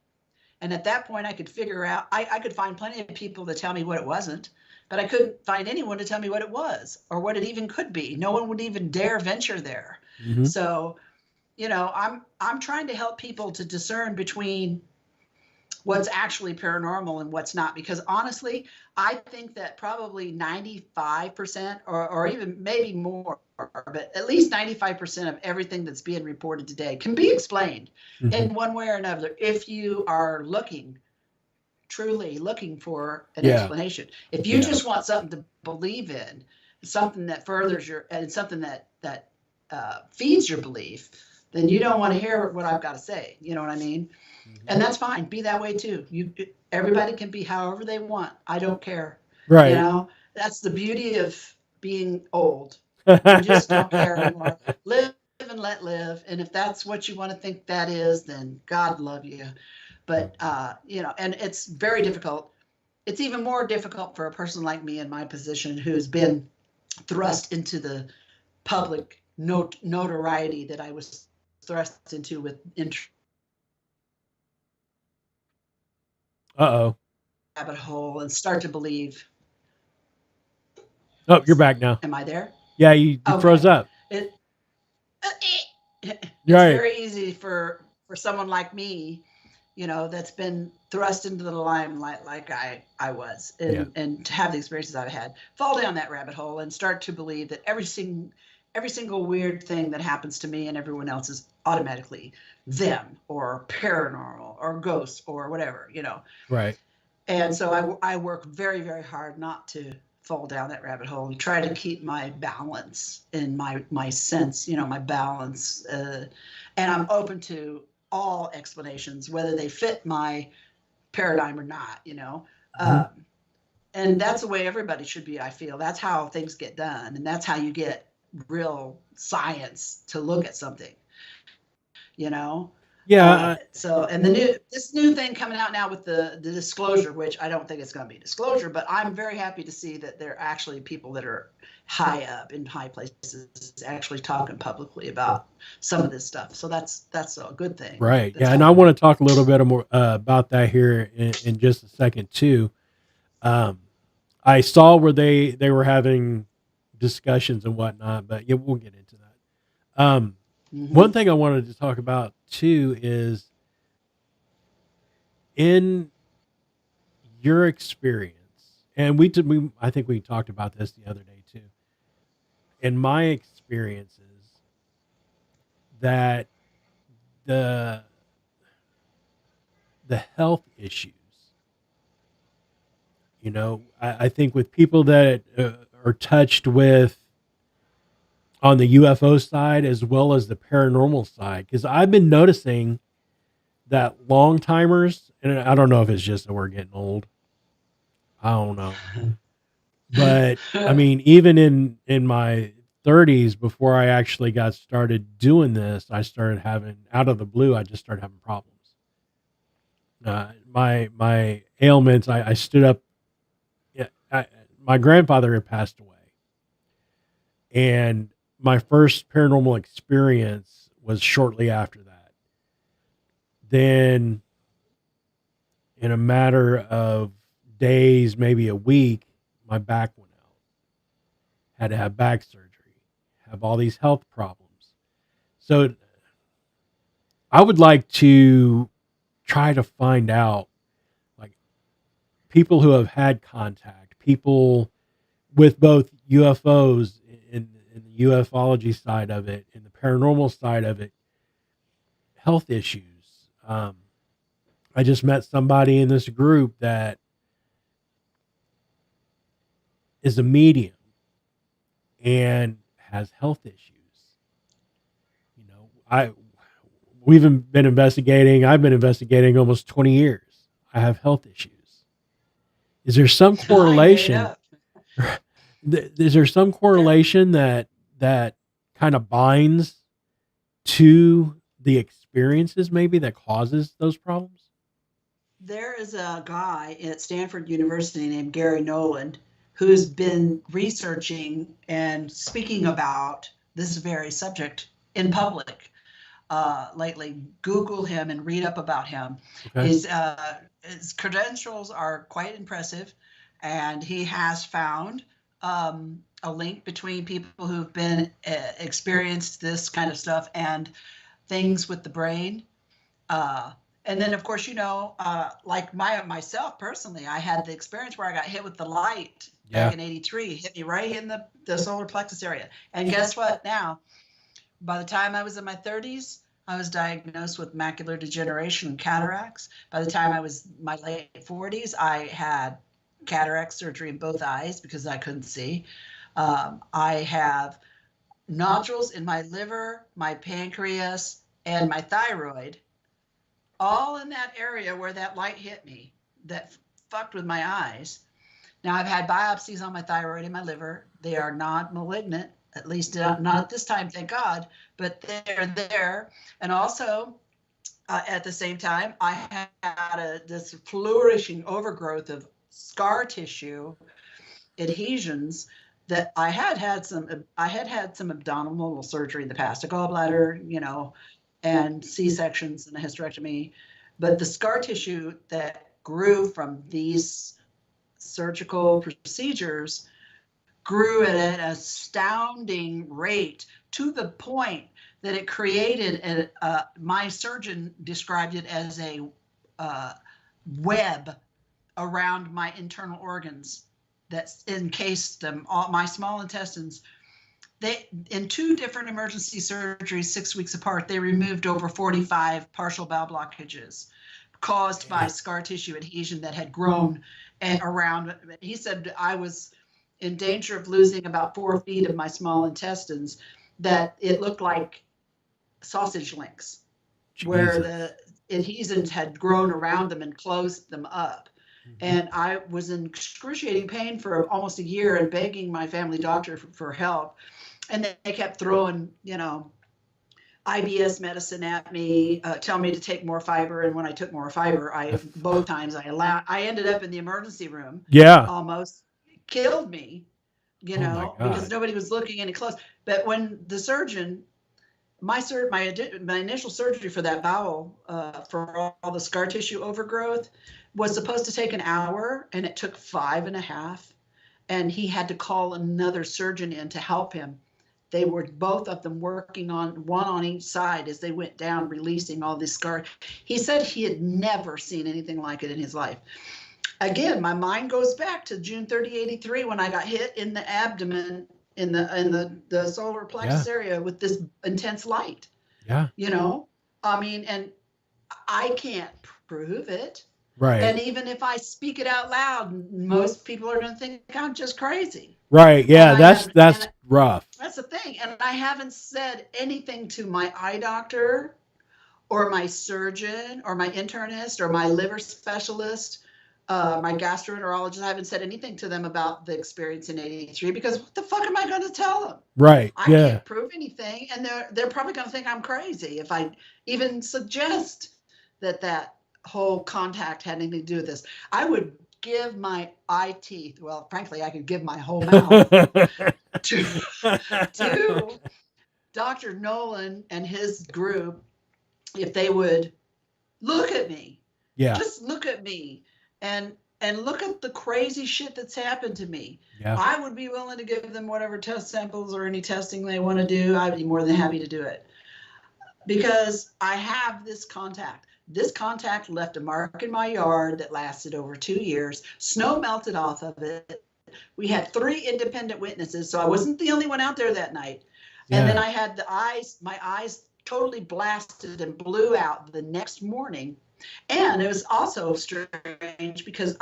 And at that point, I could figure out, I could find plenty of people to tell me what it wasn't, but I couldn't find anyone to tell me what it was or what it even could be. No one would even dare venture there. Mm-hmm. So, I'm trying to help people to discern between what's actually paranormal and what's not, because honestly, I think that probably 95% or even maybe more, but at least 95% of everything that's being reported today can be explained in one way or another if you are truly looking for an explanation. If you just want something to believe in, something that furthers and something that feeds your belief, then you don't want to hear what I've got to say. You know what I mean? And that's fine. Be that way too. Everybody can be however they want. I don't care. Right. That's the beauty of being old. You just don't care anymore. Live and let live. And if that's what you want to think that is, then God love you. But, and it's very difficult. It's even more difficult for a person like me in my position who's been thrust into the public notoriety that I was thrust into with rabbit hole and start to believe. Oh, you're back now. Am I there? Yeah, you froze up. It's very easy for someone like me, that's been thrust into the limelight like I was, and to have the experiences I've had, fall down that rabbit hole and start to believe that every single weird thing that happens to me and everyone else is automatically them or paranormal or ghosts or whatever, Right. And so I work very, very hard not to fall down that rabbit hole and try to keep my balance in my sense, my balance. And I'm open to all explanations, whether they fit my paradigm or not, and that's the way everybody should be, I feel. That's how things get done. And that's how you get real science to look at something, Yeah. So, and this new thing coming out now with the disclosure, which I don't think it's going to be disclosure, but I'm very happy to see that there are actually people that are high up in high places actually talking publicly about some of this stuff. So that's a good thing. Right. Yeah. And I want to talk a little bit more about that here in just a second too. I saw where they were having discussions and whatnot, but yeah, we'll get into that. One thing I wanted to talk about too is in your experience, and I think we talked about this the other day too. In my experiences, that the health issues, I think with people that are touched with on the UFO side as well as the paranormal side, because I've been noticing that long timers, and I don't know if it's just that we're getting old. I don't know. But I mean, even in my 30s, before I actually got started doing this, I started having out of the blue. I just started having problems. My ailments. I stood up. Yeah, my grandfather had passed away, and my first paranormal experience was shortly after that. Then, in a matter of days, maybe a week, my back went out. Had to have back surgery. Have all these health problems. So I would like to try to find out, like, people who have had contact, people with both UFOs in the ufology side of it, in the paranormal side of it, health issues. Um, I just met somebody in this group that is a medium and has health issues. You know, we've been investigating. I've been investigating almost 20 years. I have health issues. Is there some I made correlation? up. Is there some There, correlation that kind of binds to the experiences maybe that causes those problems? there is a guy at Stanford University named Gary Noland who's been researching and speaking about this very subject in public lately. Google him and read up about him. Okay. His credentials are quite impressive, and he has found a link between people who've been experienced this kind of stuff and things with the brain. Uh, and then, of course, like myself personally, I had the experience where I got hit with the light back Yeah. in '83, hit me right in the solar plexus area. And guess what? Now, by the time I was in my 30s, I was diagnosed with macular degeneration and cataracts. By the time I was my late 40s, I had cataract surgery in both eyes because I couldn't see. I have nodules in my liver, my pancreas, and my thyroid, all in that area where that light hit me that fucked with my eyes. Now, I've had biopsies on my thyroid and my liver. They are not malignant, at least not at this time, thank God, but they're there. And also, at the same time, I had this flourishing overgrowth of scar tissue adhesions that I had some abdominal surgery in the past, a gallbladder, and C-sections and a hysterectomy. But the scar tissue that grew from these surgical procedures grew at an astounding rate to the point that it created my surgeon described it as a web around my internal organs that encased them, all my small intestines. They, in two different emergency surgeries 6 weeks apart, they removed over 45 partial bowel blockages caused by scar tissue adhesion that had grown and around. He said I was in danger of losing about 4 feet of my small intestines, that it looked like sausage links where Jesus. the adhesins had grown around them and closed them up. And I was in excruciating pain for almost a year and begging my family doctor for help. And they kept throwing, IBS medicine at me, tell me to take more fiber. And when I took more fiber, both times I ended up in the emergency room. Yeah. Almost killed me, Oh my because God. nobody was looking any close. But when the surgeon, my initial surgery for that bowel, for all the scar tissue overgrowth, was supposed to take an hour, and it took 5.5. And he had to call another surgeon in to help him. They were both of them working on one on each side as they went down, releasing all this scar. He said he had never seen anything like it in his life. Again, my mind goes back to June 30, '83, when I got hit in the abdomen, in the solar plexus Yeah. area with this intense light. Yeah. I mean, and I can't prove it. Right. And even if I speak it out loud, most people are going to think I'm just crazy. Right. And Yeah. I That's have, that's and rough. that's the thing. And I haven't said anything to my eye doctor or my surgeon or my internist or my liver specialist, my gastroenterologist. I haven't said anything to them about the experience in '83 because what the fuck am I going to tell them? Right. I Yeah. can't prove anything, and they're probably going to think I'm crazy if I even suggest that whole contact had anything to do with this. I would give my eye teeth. Well, frankly, I could give my whole mouth to to Dr. Nolan and his group if they would look at me. Yeah. Just look at me and look at the crazy shit that's happened to me. Yeah. I would be willing to give them whatever test samples or any testing they want to do. I'd be more than happy to do it because I have this contact. This contact left a mark in my yard that lasted over 2 years. Snow melted off of it. We had 3 independent witnesses, so I wasn't the only one out there that night. Yeah. And then I had my eyes totally blasted and blew out the next morning. And it was also strange because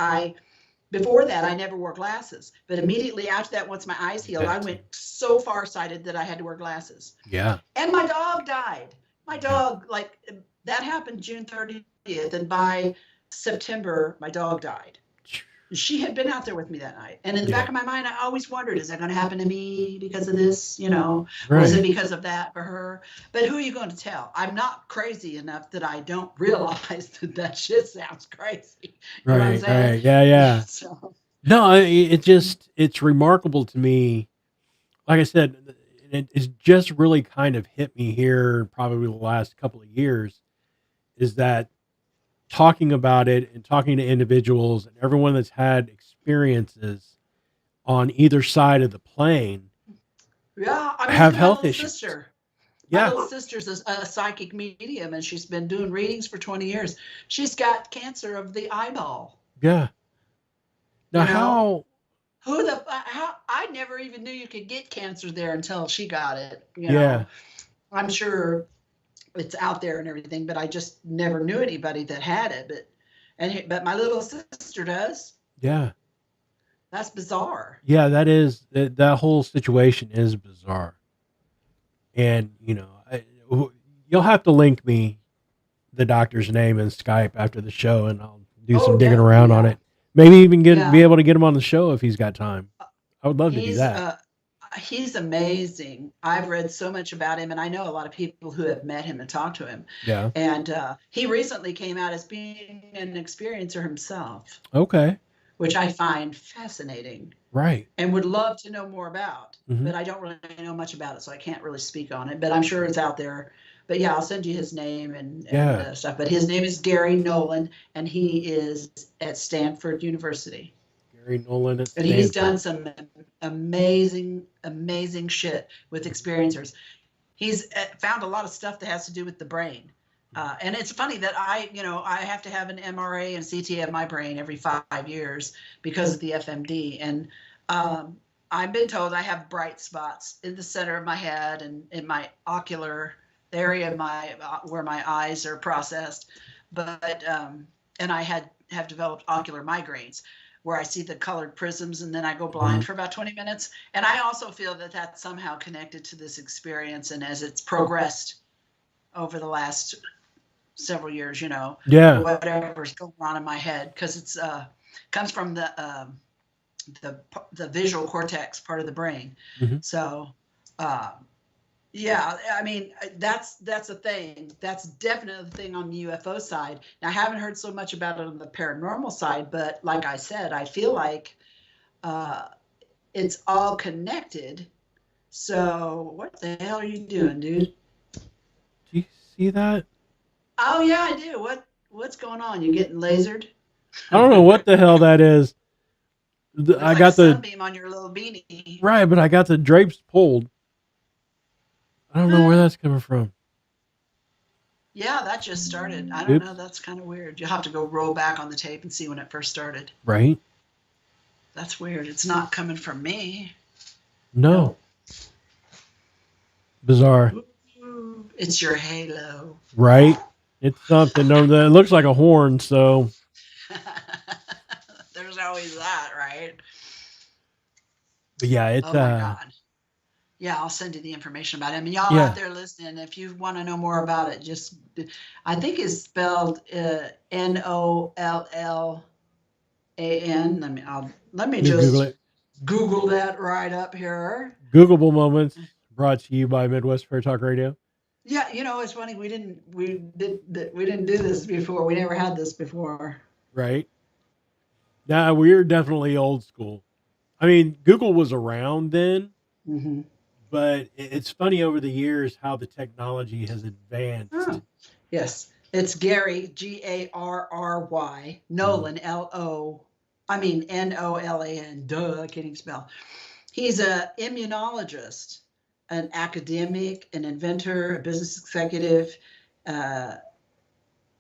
before that, I never wore glasses. But immediately after that, once my eyes healed, I went so farsighted that I had to wear glasses. Yeah. And my dog died. My dog, like, that happened June 30th. And by September, my dog died. She had been out there with me that night. And in the back of my mind, I always wondered, is that going to happen to me because of this, or is it because of that for her? But who are you going to tell? I'm not crazy enough that I don't realize that shit sounds crazy. You know what I'm saying? Right. Yeah. So. No, it's remarkable to me. Like I said, it's just really kind of hit me here probably the last couple of years is that talking about it and talking to individuals and everyone that's had experiences on either side of the plane have health issues. My little sister's a psychic medium and she's been doing readings for 20 years. She's got cancer of the eyeball. Yeah. Now how I never even knew you could get cancer there until she got it. I'm sure it's out there and everything, but I just never knew anybody that had it. But my little sister does. Yeah. That's bizarre. Yeah, that whole situation is bizarre. And, you'll have to link me the doctor's name and Skype after the show and I'll do some digging around on it. Maybe even be able to get him on the show if he's got time. I would love to do that. He's amazing. I've read so much about him and I know a lot of people who have met him and talked to him. Yeah. And he recently came out as being an experiencer himself. Okay. Which I find fascinating. Right. And would love to know more about. Mm-hmm. But I don't really know much about it, so I can't really speak on it. But I'm sure it's out there. But yeah, I'll send you his name and stuff. But his name is Gary Nolan, and he is at Stanford University. Gary Nolan at Stanford. And he's done some amazing shit with experiencers. He's found a lot of stuff that has to do with the brain. And it's funny that I have to have an MRA and CT of my brain every 5 years because of the FMD. And I've been told I have bright spots in the center of my head and in my ocular area of where my eyes are processed. But and I have developed ocular migraines where I see the colored prisms and then I go blind for about 20 minutes. And I also feel that that's somehow connected to this experience. And as it's progressed over the last several years, whatever's going on in my head, because it's comes from the visual cortex part of the brain. Mm-hmm. So yeah, I mean that's a thing. That's definitely the thing on the UFO side. Now, I haven't heard so much about it on the paranormal side, but like I said, I feel like it's all connected. So what the hell are you doing, dude? Do you see that? Oh yeah, I do. What's going on? You getting lasered? I don't know what the hell that is. I got the sunbeam on your little beanie. Right, but I got the drapes pulled. I don't know where that's coming from. Yeah, that just started. I don't know. That's kind of weird. You'll have to go roll back on the tape and see when it first started. Right. That's weird. It's not coming from me. No. Bizarre. Ooh, it's your halo. Right. It's something. No, it looks like a horn, so. There's always that, right? But yeah, it's oh my God. Yeah, I'll send you the information about him. And y'all Yeah. out there listening, if you want to know more about it, just I think it's spelled Nollan. Let me Let me Google just it. Google that right up here. Googleable moments brought to you by Midwest Fair Talk Radio. Yeah, it's funny. We didn't do this before. We never had this before. Right. Now we're definitely old school. I mean, Google was around then, Mm-hmm. but it's funny over the years how the technology has advanced. Oh, yes, it's Gary Garry Nolan Nolan. Duh, I can't even spell. He's an immunologist, an academic, an inventor, a business executive. Uh,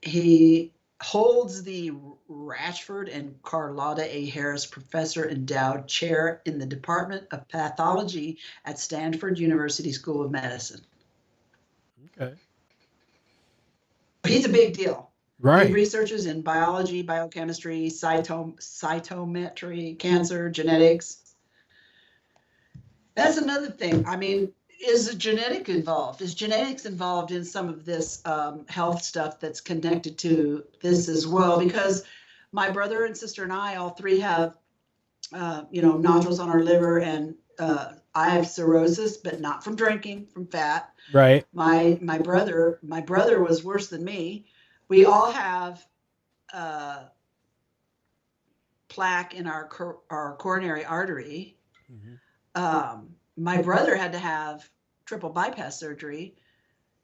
he holds the Rashford and Carlotta A. Harris Professor Endowed Chair in the Department of Pathology at Stanford University School of Medicine. Okay. He's a big deal. He Right. researches in biology, biochemistry, cytometry, cancer, genetics. That's another thing. I mean, is genetics involved in some of this health stuff that's connected to this as well? Because my brother and sister and I, all three have, nodules on our liver, and I have cirrhosis, but not from drinking, from fat. Right. My brother was worse than me. We all have plaque in our coronary artery. Mm-hmm. My brother had to have triple bypass surgery,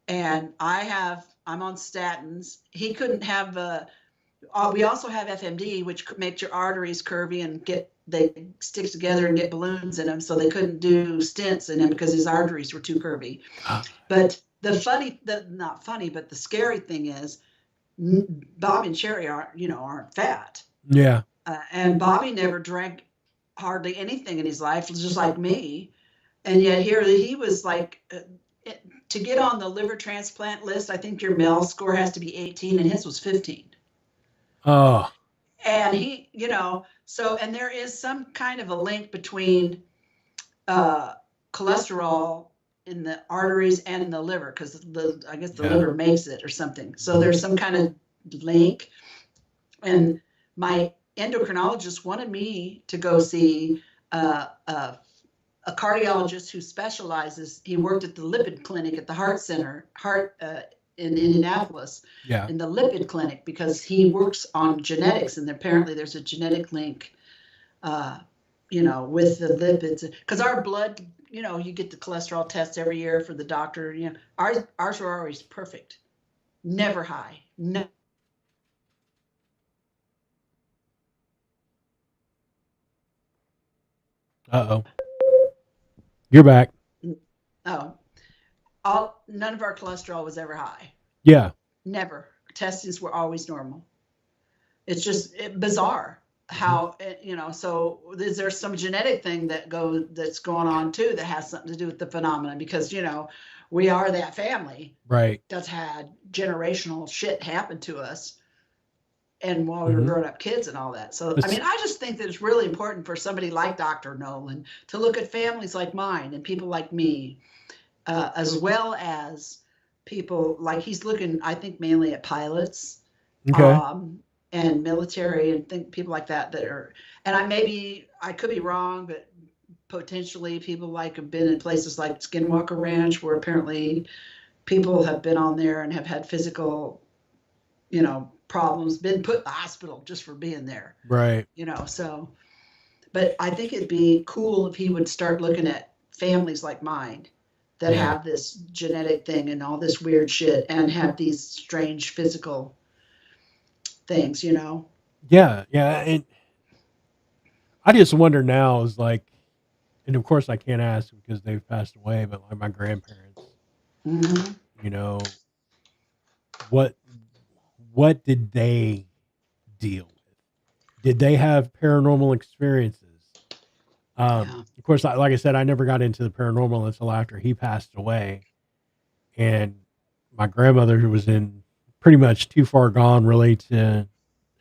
and I'm on statins. He couldn't have. We also have FMD, which makes your arteries curvy and they stick together and get balloons in them. So they couldn't do stents in him because his arteries were too curvy. But not funny, but the scary thing is, Bobby and Sherry aren't fat. Yeah. And Bobby never drank hardly anything in his life, just like me. And yet here he was like, to get on the liver transplant list, I think your MEL score has to be 18, and his was 15. Oh. And and there is some kind of a link between cholesterol in the arteries and in the liver, because I guess the liver makes it or something. So there's some kind of link. And my endocrinologist wanted me to go see a cardiologist who specializes. He worked at the lipid clinic at the heart center, in Indianapolis, in the lipid clinic, because he works on genetics, and apparently there's a genetic link, with the lipids. Because our blood, you get the cholesterol test every year for the doctor. Ours are always perfect, never high. No. Uh-oh. You're back. Oh, none of our cholesterol was ever high. Yeah. Never. Testings were always normal. It's just bizarre how, so there's some genetic thing that's going on too that has something to do with the phenomenon, because we are that family, right, that's had generational shit happen to us, and while we were growing up kids and all that. So I mean, I just think that it's really important for somebody like Dr. Nolan to look at families like mine and people like me, as well as people like he's looking, I think, mainly at pilots. Okay. And military and people like that are, and I could be wrong, but potentially people like have been in places like Skinwalker Ranch, where apparently people have been on there and have had physical, problems, been put in the hospital just for being there. Right. So, but I think it'd be cool if he would start looking at families like mine that have this genetic thing and all this weird shit and have these strange physical things, Yeah, and I just wonder now is like, and of course I can't ask because they've passed away, but like my grandparents, what did they deal with? Did they have paranormal experiences? Of course, like I said, I never got into the paranormal until after he passed away, and my grandmother, who was in pretty much too far gone really to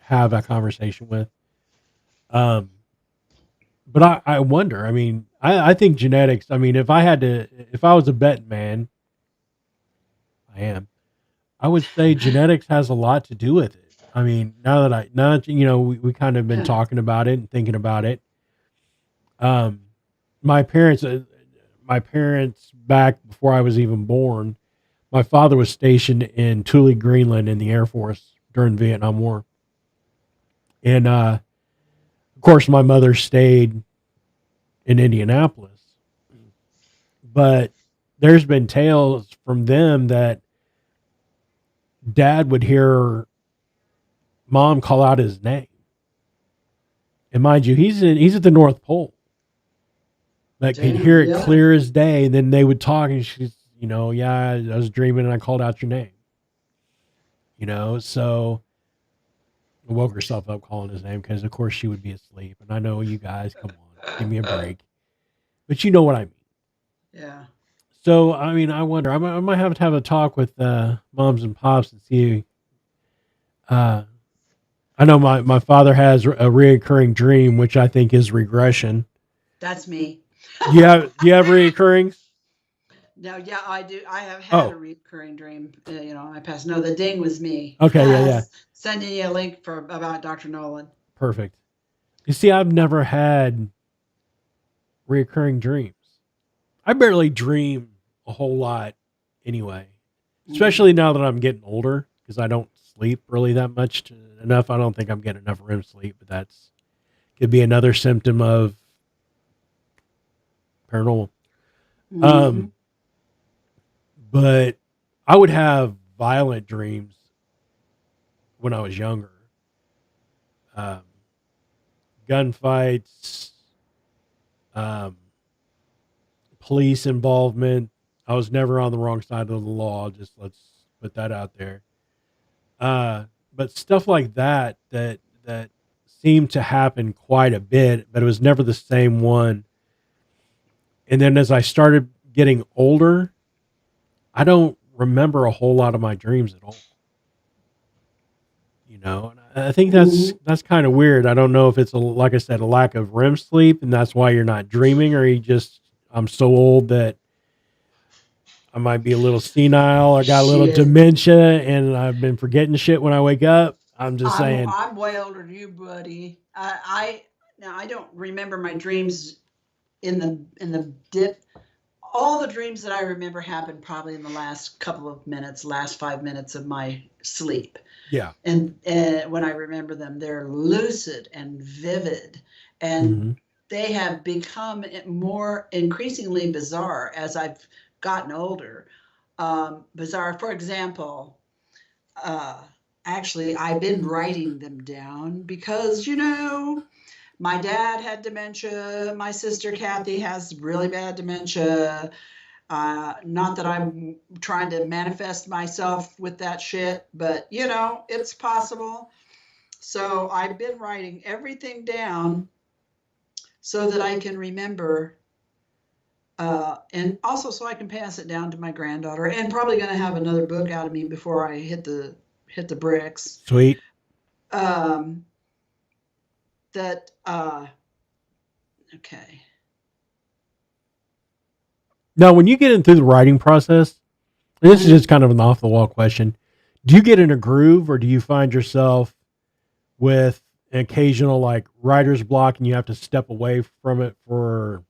have a conversation with. But I wonder, I mean, I think genetics. I mean, if I was a betting man, I am. I would say genetics has a lot to do with it. I mean, now that we kind of been talking about it and thinking about it. Um, my parents, uh, my parents back before I was even born, my father was stationed in Thule, Greenland, in the Air Force during the Vietnam War, and of course, my mother stayed in Indianapolis. But there's been tales from them that dad would hear mom call out his name. And mind you, he's at the North Pole, but could Damn, hear it yeah. clear as day. And then they would talk, and she's, yeah, I was dreaming, and I called out your name. So woke herself up calling his name because, of course, she would be asleep. And I know you guys, come on, give me a break. But you know what I mean. Yeah. So I mean, I wonder. I might have a talk with moms and pops and see. Uh, I know my father has a reoccurring dream, which I think is regression. That's me. Do you have reoccurrings? No, yeah, I do. I have had a Oh, recurring dream. I passed. No, the ding was me. okay, yeah, Sending you a link for about Dr. Nolan. perfect. You see, I've never had reoccurring dreams. I barely dream a whole lot anyway, Mm. especially now that I'm getting older because I don't sleep really that much enough. I don't think I'm getting enough REM sleep, but that's could be another symptom of paranormal. Hmm. Um, but I would have violent dreams when I was younger. Um, gunfights, um, police involvement. I was never on the wrong side of the law. Just let's put that out there. But stuff like that seemed to happen quite a bit, but it was never the same one. And then as I started getting older, I don't remember a whole lot of my dreams at all. And I think Hmm. that's kind of weird. I don't know if it's like I said, a lack of REM sleep, and that's why you're not dreaming, or you just I'm so old that I might be a little senile. I got a little Shit. dementia, and I've been forgetting shit when I wake up. I'm just saying, I'm way older than you, buddy. Now I don't remember my dreams in the dip. All the dreams that I remember happened probably in the last couple of minutes, last 5 minutes of my sleep. yeah, And when I remember them, they're lucid and vivid, and hmm they have become more increasingly bizarre as I've gotten older. Bizarre, for example, uh, actually, I've been writing them down because, my dad had dementia. My sister Kathy has really bad dementia. Not that I'm trying to manifest myself with that shit, but it's possible. So I've been writing everything down so that I can remember, and also so I can pass it down to my granddaughter. And probably going to have another book out of me before I hit the bricks. sweet. Um, that Okay. Now, when you get in through the writing process, and this is Mhm. just kind of an off the wall question, do you get in a groove, or do you find yourself with an occasional like writer's block, and you have to step away from it for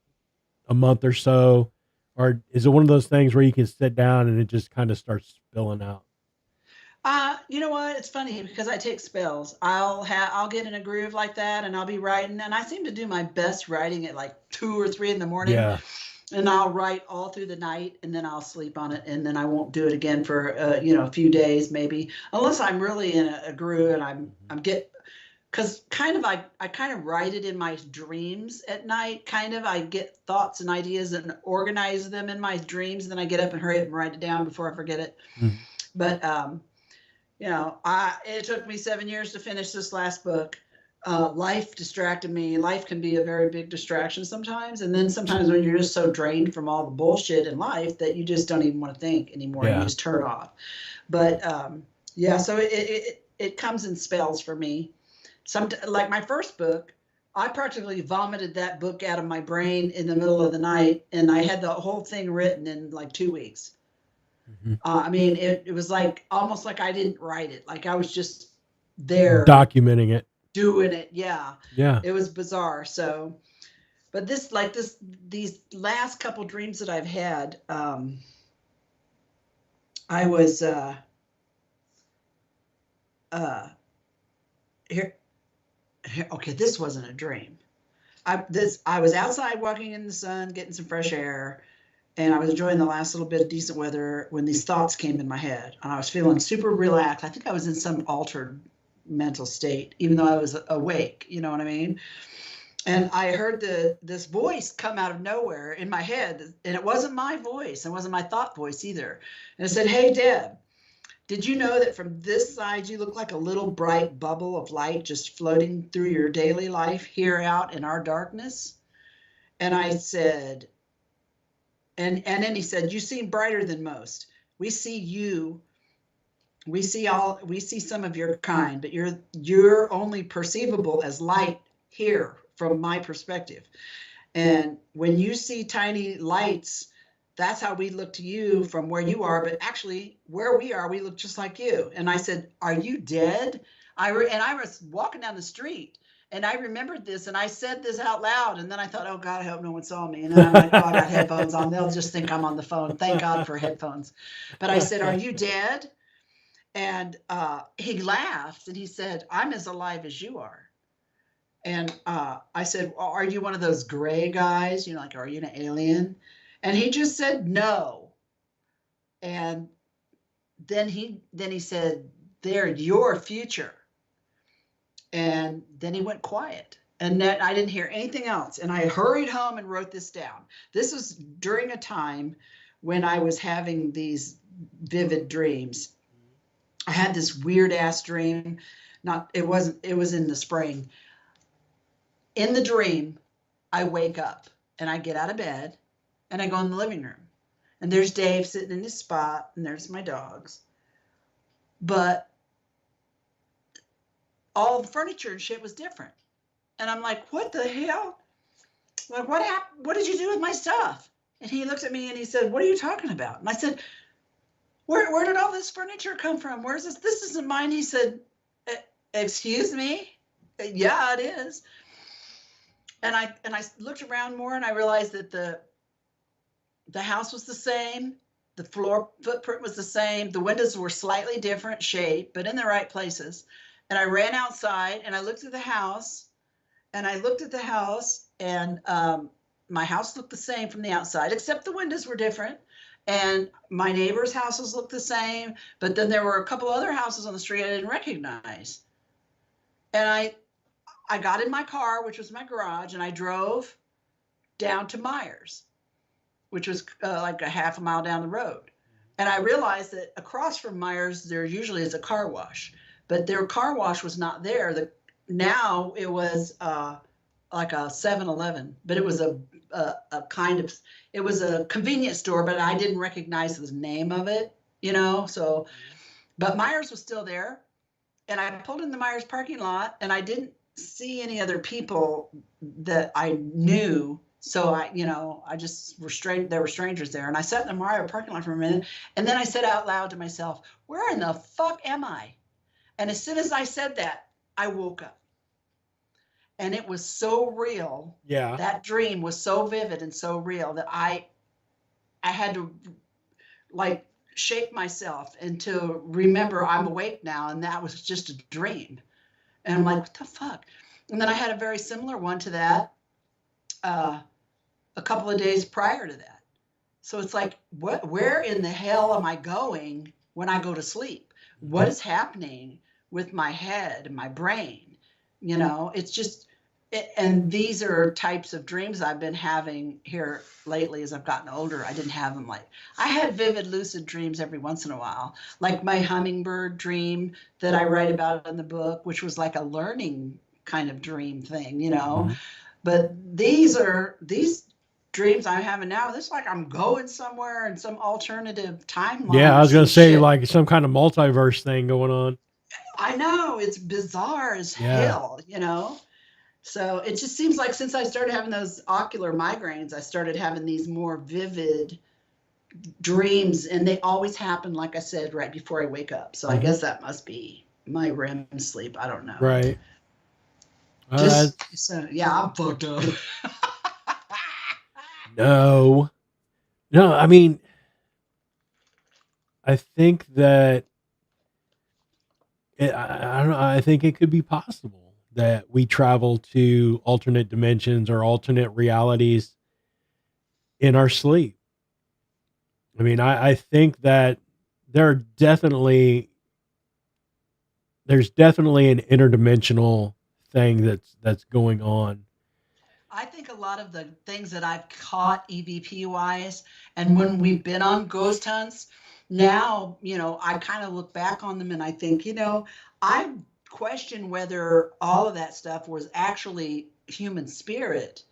a month or so? Or is it one of those things where you can sit down and it just kind of starts spilling out? You know what? It's funny because I take spells. I'll get in a groove like that, and I'll be writing, and I seem to do my best writing at like 2 or 3 in the morning, Yeah. and I'll write all through the night, and then I'll sleep on it, and then I won't do it again for a few days maybe, unless I'm really in a groove and Mhm. I'm get because kind of I kind of write it in my dreams at night. Kind of I get thoughts and ideas and organize them in my dreams, and then I get up and hurry up and write it down before I forget it. Mhm. But it took me 7 years to finish this last book. Life distracted me. Life can be a very big distraction sometimes, and then sometimes when you're just so drained from all the bullshit in life that you just don't even want to think anymore. You Yeah. just turn off. But yeah, so it comes in spells for me. Some like my first book, I practically vomited that book out of my brain in the middle of the night, and I had the whole thing written in like 2 weeks. Mm-hmm. I mean, it was like almost like I didn't write it. Like I was just there Documenting it. doing it. Yeah. Yeah. It was bizarre. So, but these last couple dreams that I've had, I was, here, okay, this wasn't a dream. I was outside walking in the sun, getting some fresh air, and I was enjoying the last little bit of decent weather when these thoughts came in my head, and I was feeling super relaxed. I think I was in some altered mental state, even though I was awake. You know what I mean? And I heard this voice come out of nowhere in my head, and it wasn't my voice. It wasn't my thought voice either. And it said, "Hey, Deb, did you know that from this side you look like a little bright bubble of light just floating through your daily life here out in our darkness?" And I said, and then he said, "You seem brighter than most. We see you. We see some of your kind, but you're only perceivable as light here from my perspective. And when you see tiny lights, that's how we look to you from where you are. But actually, where we are, we look just like you." And I said, "Are you dead?" I was walking down the street, and I remembered this, and I said this out loud. And then I thought, "Oh God, I hope no one saw me." And then I'm like, "Oh, I got headphones on. They'll just think I'm on the phone. Thank God for headphones." But I said, "Are you dead?" And he laughed, and he said, "I'm as alive as you are." And I said, "Well, are you one of those gray guys? You know, like, are you an alien?" And he just said, "No." And then he said, "They're your future." And then he went quiet. And then I didn't hear anything else. And I hurried home and wrote this down. This was during a time when I was having these vivid dreams. I had this weird ass dream. It was in the spring. In the dream, I wake up and I get out of bed and I go in the living room. And there's Dave sitting in his spot, and there's my dogs. But all the furniture and shit was different. And I'm like, "What the hell? Like, what happened? What did you do with my stuff?" And he looked at me and he said, "What are you talking about?" And I said, Where did all this furniture come from? Where's this? This isn't mine." He said, "Excuse me?" "Yeah, it is." And I looked around more, and I realized that the house was the same. The floor footprint was the same. The windows were slightly different shape, but in the right places. And I ran outside, and I looked at the house, and my house looked the same from the outside, except the windows were different. And my neighbors' houses looked the same, but then there were a couple other houses on the street I didn't recognize. And I got in my car, which was my garage, and I drove down to Myers, which was like a half a mile down the road. And I realized that across from Myers, there usually is a car wash, but their car wash was not there. Now it was like a 7-Eleven, but it was a it was a convenience store, but I didn't recognize the name of it, you know? So, but Myers was still there. And I pulled in the Myers parking lot, and I didn't see any other people that I knew. So I just there were strangers there. And I sat in the Myers parking lot for a minute. And then I said out loud to myself, "Where in the fuck am I?" And as soon as I said that, I woke up. And it was so real. Yeah. That dream was so vivid and so real that I had to like shake myself and to remember I'm awake now, and that was just a dream. And I'm like, "What the fuck?" And then I had a very similar one to that a couple of days prior to that. So it's like, where in the hell am I going when I go to sleep? What is happening with my head and my brain? You know, it's just, and these are types of dreams I've been having here lately as I've gotten older. I didn't have them I had vivid lucid dreams every once in a while, like my hummingbird dream that I write about in the book, which was like a learning kind of dream thing, you know. Mm-hmm. But these dreams I'm having now, it's like I'm going somewhere in some alternative timeline. Yeah, I was going to say like some kind of multiverse thing going on. I know, it's bizarre as hell, you know. So it just seems like since I started having those ocular migraines, I started having these more vivid dreams, and they always happen, like I said, right before I wake up. So I guess that must be my REM sleep. I don't know. Right. Just so yeah, I'm fucked up. No. No, I mean, I think that I don't know. I think it could be possible that we travel to alternate dimensions or alternate realities in our sleep. I mean, I think that there are definitely there's definitely an interdimensional thing that's going on. I think a lot of the things that I've caught EVP wise, and when we've been on ghost hunts, now, I kind of look back on them and I think, I question whether all of that stuff was actually human spirit,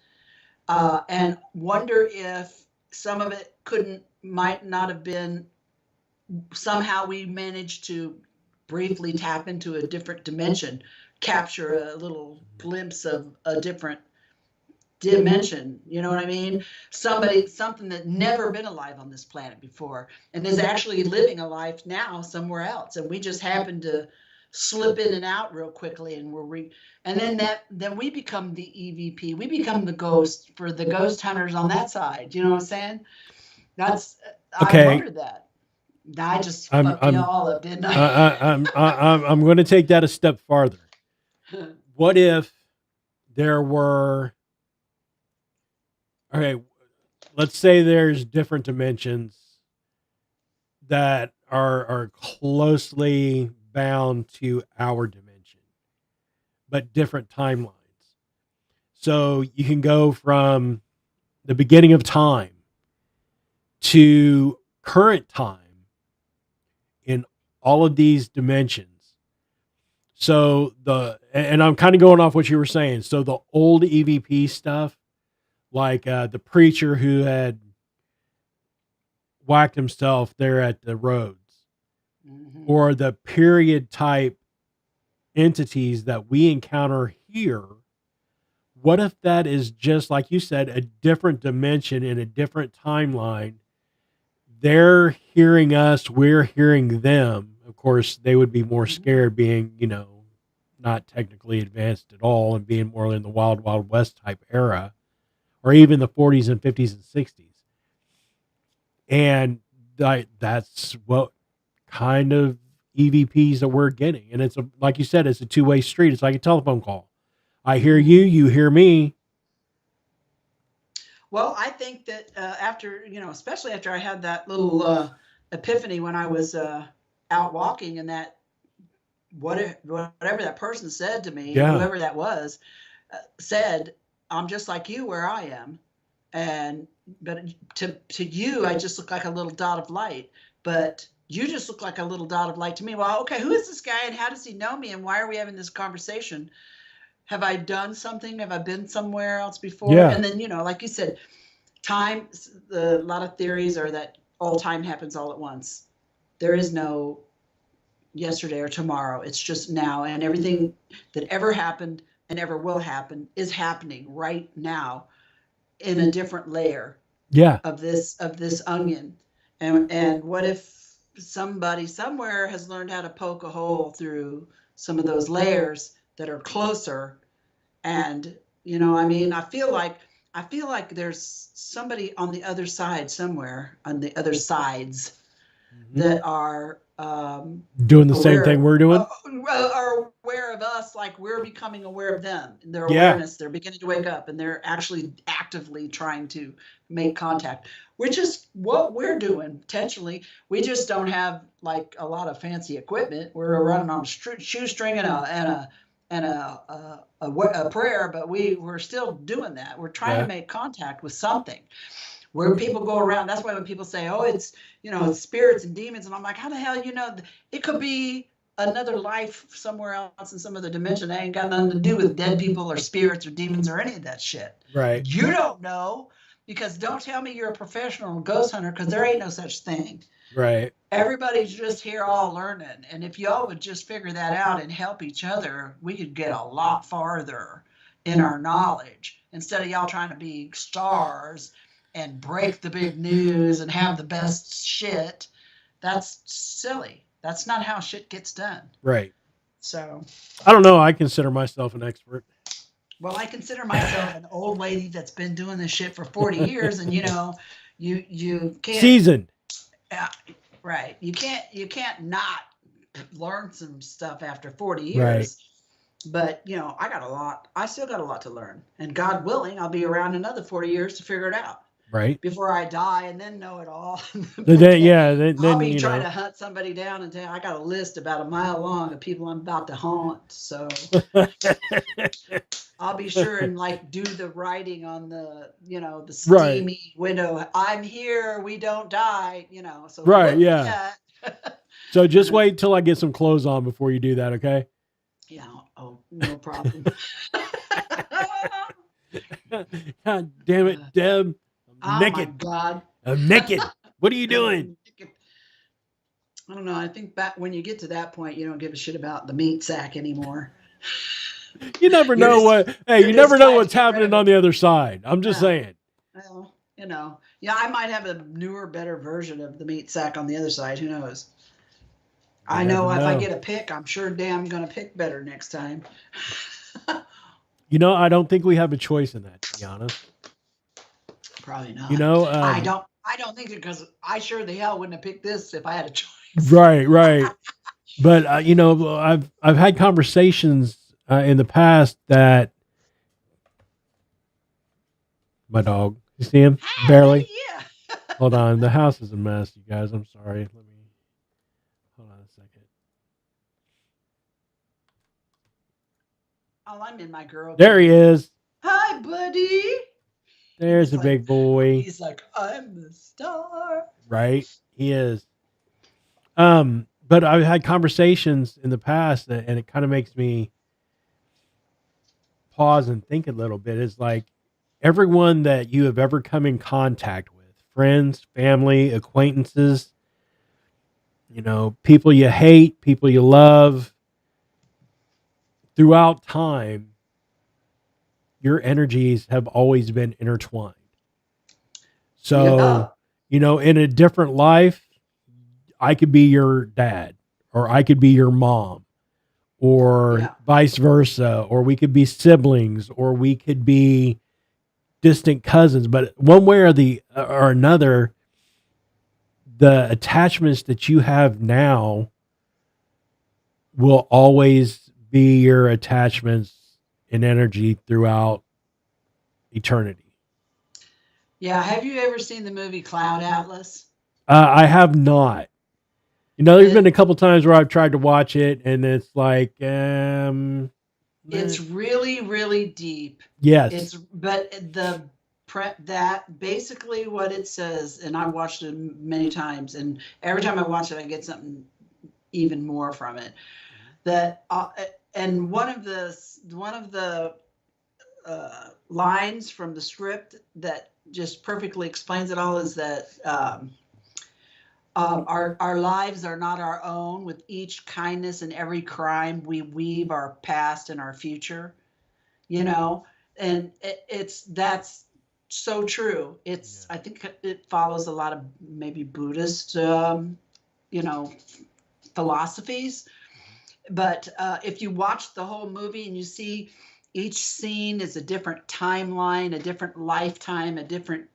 and wonder if some of it might not have been, somehow we managed to briefly tap into a different dimension, capture a little glimpse of a different dimension. You know what I mean? Something that never been alive on this planet before and is actually living a life now somewhere else. And we just happen to slip in and out real quickly, and and then we become the EVP. We become the ghost for the ghost hunters on that side. You know what I'm saying? That's I Okay, wondered that. I just I'm fucked you I'm all up, didn't I, I, I'm going to take that a step farther. I? What if there were okay? Let's say there's different dimensions that are closely bound to our dimension, but different timelines. So you can go from the beginning of time to current time in all of these dimensions. So and I'm kind of going off what you were saying. So the old EVP stuff, like the preacher who had whacked himself there at the roads, Mm-hmm. or the period type entities that we encounter here. What if that is just like you said, a different dimension in a different timeline? They're hearing us, we're hearing them. Of course, they would be more scared being, not technically advanced at all and being more in the wild, wild west type era, or even the 40s and 50s and 60s. And that's what kind of EVPs that we're getting. And like you said, it's a two-way street. It's like a telephone call. I hear you, you hear me. Well, I think that after, especially after I had that little epiphany when I was out walking, and that whatever that person said to me, Yeah. whoever that was, said, "I'm just like you where I am," and but to you, I just look like a little dot of light, but you just look like a little dot of light to me. Well, okay, who is this guy, and how does he know me, and why are we having this conversation? Have I done something? Have I been somewhere else before? Yeah. And then, like you said, time, a lot of theories are that all time happens all at once. There is no yesterday or tomorrow. It's just now, and everything that ever happened and ever will happen is happening right now in a different layer Yeah. of this onion. And what if somebody somewhere has learned how to poke a hole through some of those layers that are closer? And I feel like there's somebody on the other side somewhere, on the other sides, that are doing the same thing aware, we're doing. are aware of us, like we're becoming aware of them. Their Yeah. awareness, they're beginning to wake up, and they're actually actively trying to make contact, which is what we're doing potentially. We just don't have like a lot of fancy equipment. We're running on a shoestring and a prayer, but we're still doing that. We're trying to make contact with something. Where people go around, that's why when people say, "Oh, it's it's spirits and demons," and I'm like, "How the hell it could be another life somewhere else in some other dimension? That ain't got nothing to do with dead people or spirits or demons or any of that shit." Right. You don't know, because don't tell me you're a professional ghost hunter, because there ain't no such thing. Right. Everybody's just here all learning, and if y'all would just figure that out and help each other, we could get a lot farther in our knowledge instead of y'all trying to be stars and break the big news and have the best shit. That's silly. That's not how shit gets done. Right. So, I don't know. I consider myself an expert. well, I consider myself an old lady that's been doing this shit for 40 years, and you can't. Seasoned. Uh, right. You can't not learn some stuff after 40 Right. years. But I still got a lot to learn, and God willing, I'll be around another 40 years to figure it out Right. before I die and then know it all. Then I'll be trying to hunt somebody down and I got a list about a mile long of people I'm about to haunt. So I'll be sure and like do the writing on the steamy window. I'm here. We don't die. So right. Yeah. So just wait till I get some clothes on before you do that. Okay. Yeah. Oh, no problem. God damn it, Deb. I'm naked. My God. I'm naked. What are you doing? I don't know. I think back when you get to that point, you don't give a shit about the meat sack anymore. You never know you never know what's happening on the other side. I'm just saying. Well, I might have a newer, better version of the meat sack on the other side. Who knows? I know if I get a pick, I'm sure damn going to pick better next time. I don't think we have a choice in that, to be honest. Probably not. I don't think it, because I sure the hell wouldn't have picked this if I had a choice. Right. But I've had conversations in the past that my dog, you see him? Barely. Yeah. Hold on, the house is a mess, you guys. I'm sorry. Let me hold on a second. Oh, I'm in my girl. There he is. Hi, buddy. There's a big boy. He's like, I'm the star. Right, he is. But I've had conversations in the past, and it kind of makes me pause and think a little bit. It's like everyone that you have ever come in contact with, friends, family, acquaintances, people you hate, people you love, throughout time, your energies have always been intertwined. So, in a different life, I could be your dad, or I could be your mom, or vice versa, or we could be siblings, or we could be distant cousins. But one way or another, the attachments that you have now will always be your attachments in energy throughout eternity. Yeah. Have you ever seen the movie Cloud Atlas? I have not. There's been a couple times where I've tried to watch it, and it's like, it's really, really deep. Yes. But that basically what it says, and I watched it many times, and every time I watch it, I get something even more from it. That and one of the lines from the script that just perfectly explains it all is that our lives are not our own. With each kindness and every crime, we weave our past and our future. And that's so true. I think it follows a lot of maybe Buddhist, philosophies. But if you watch the whole movie and you see each scene is a different timeline, a different lifetime, a different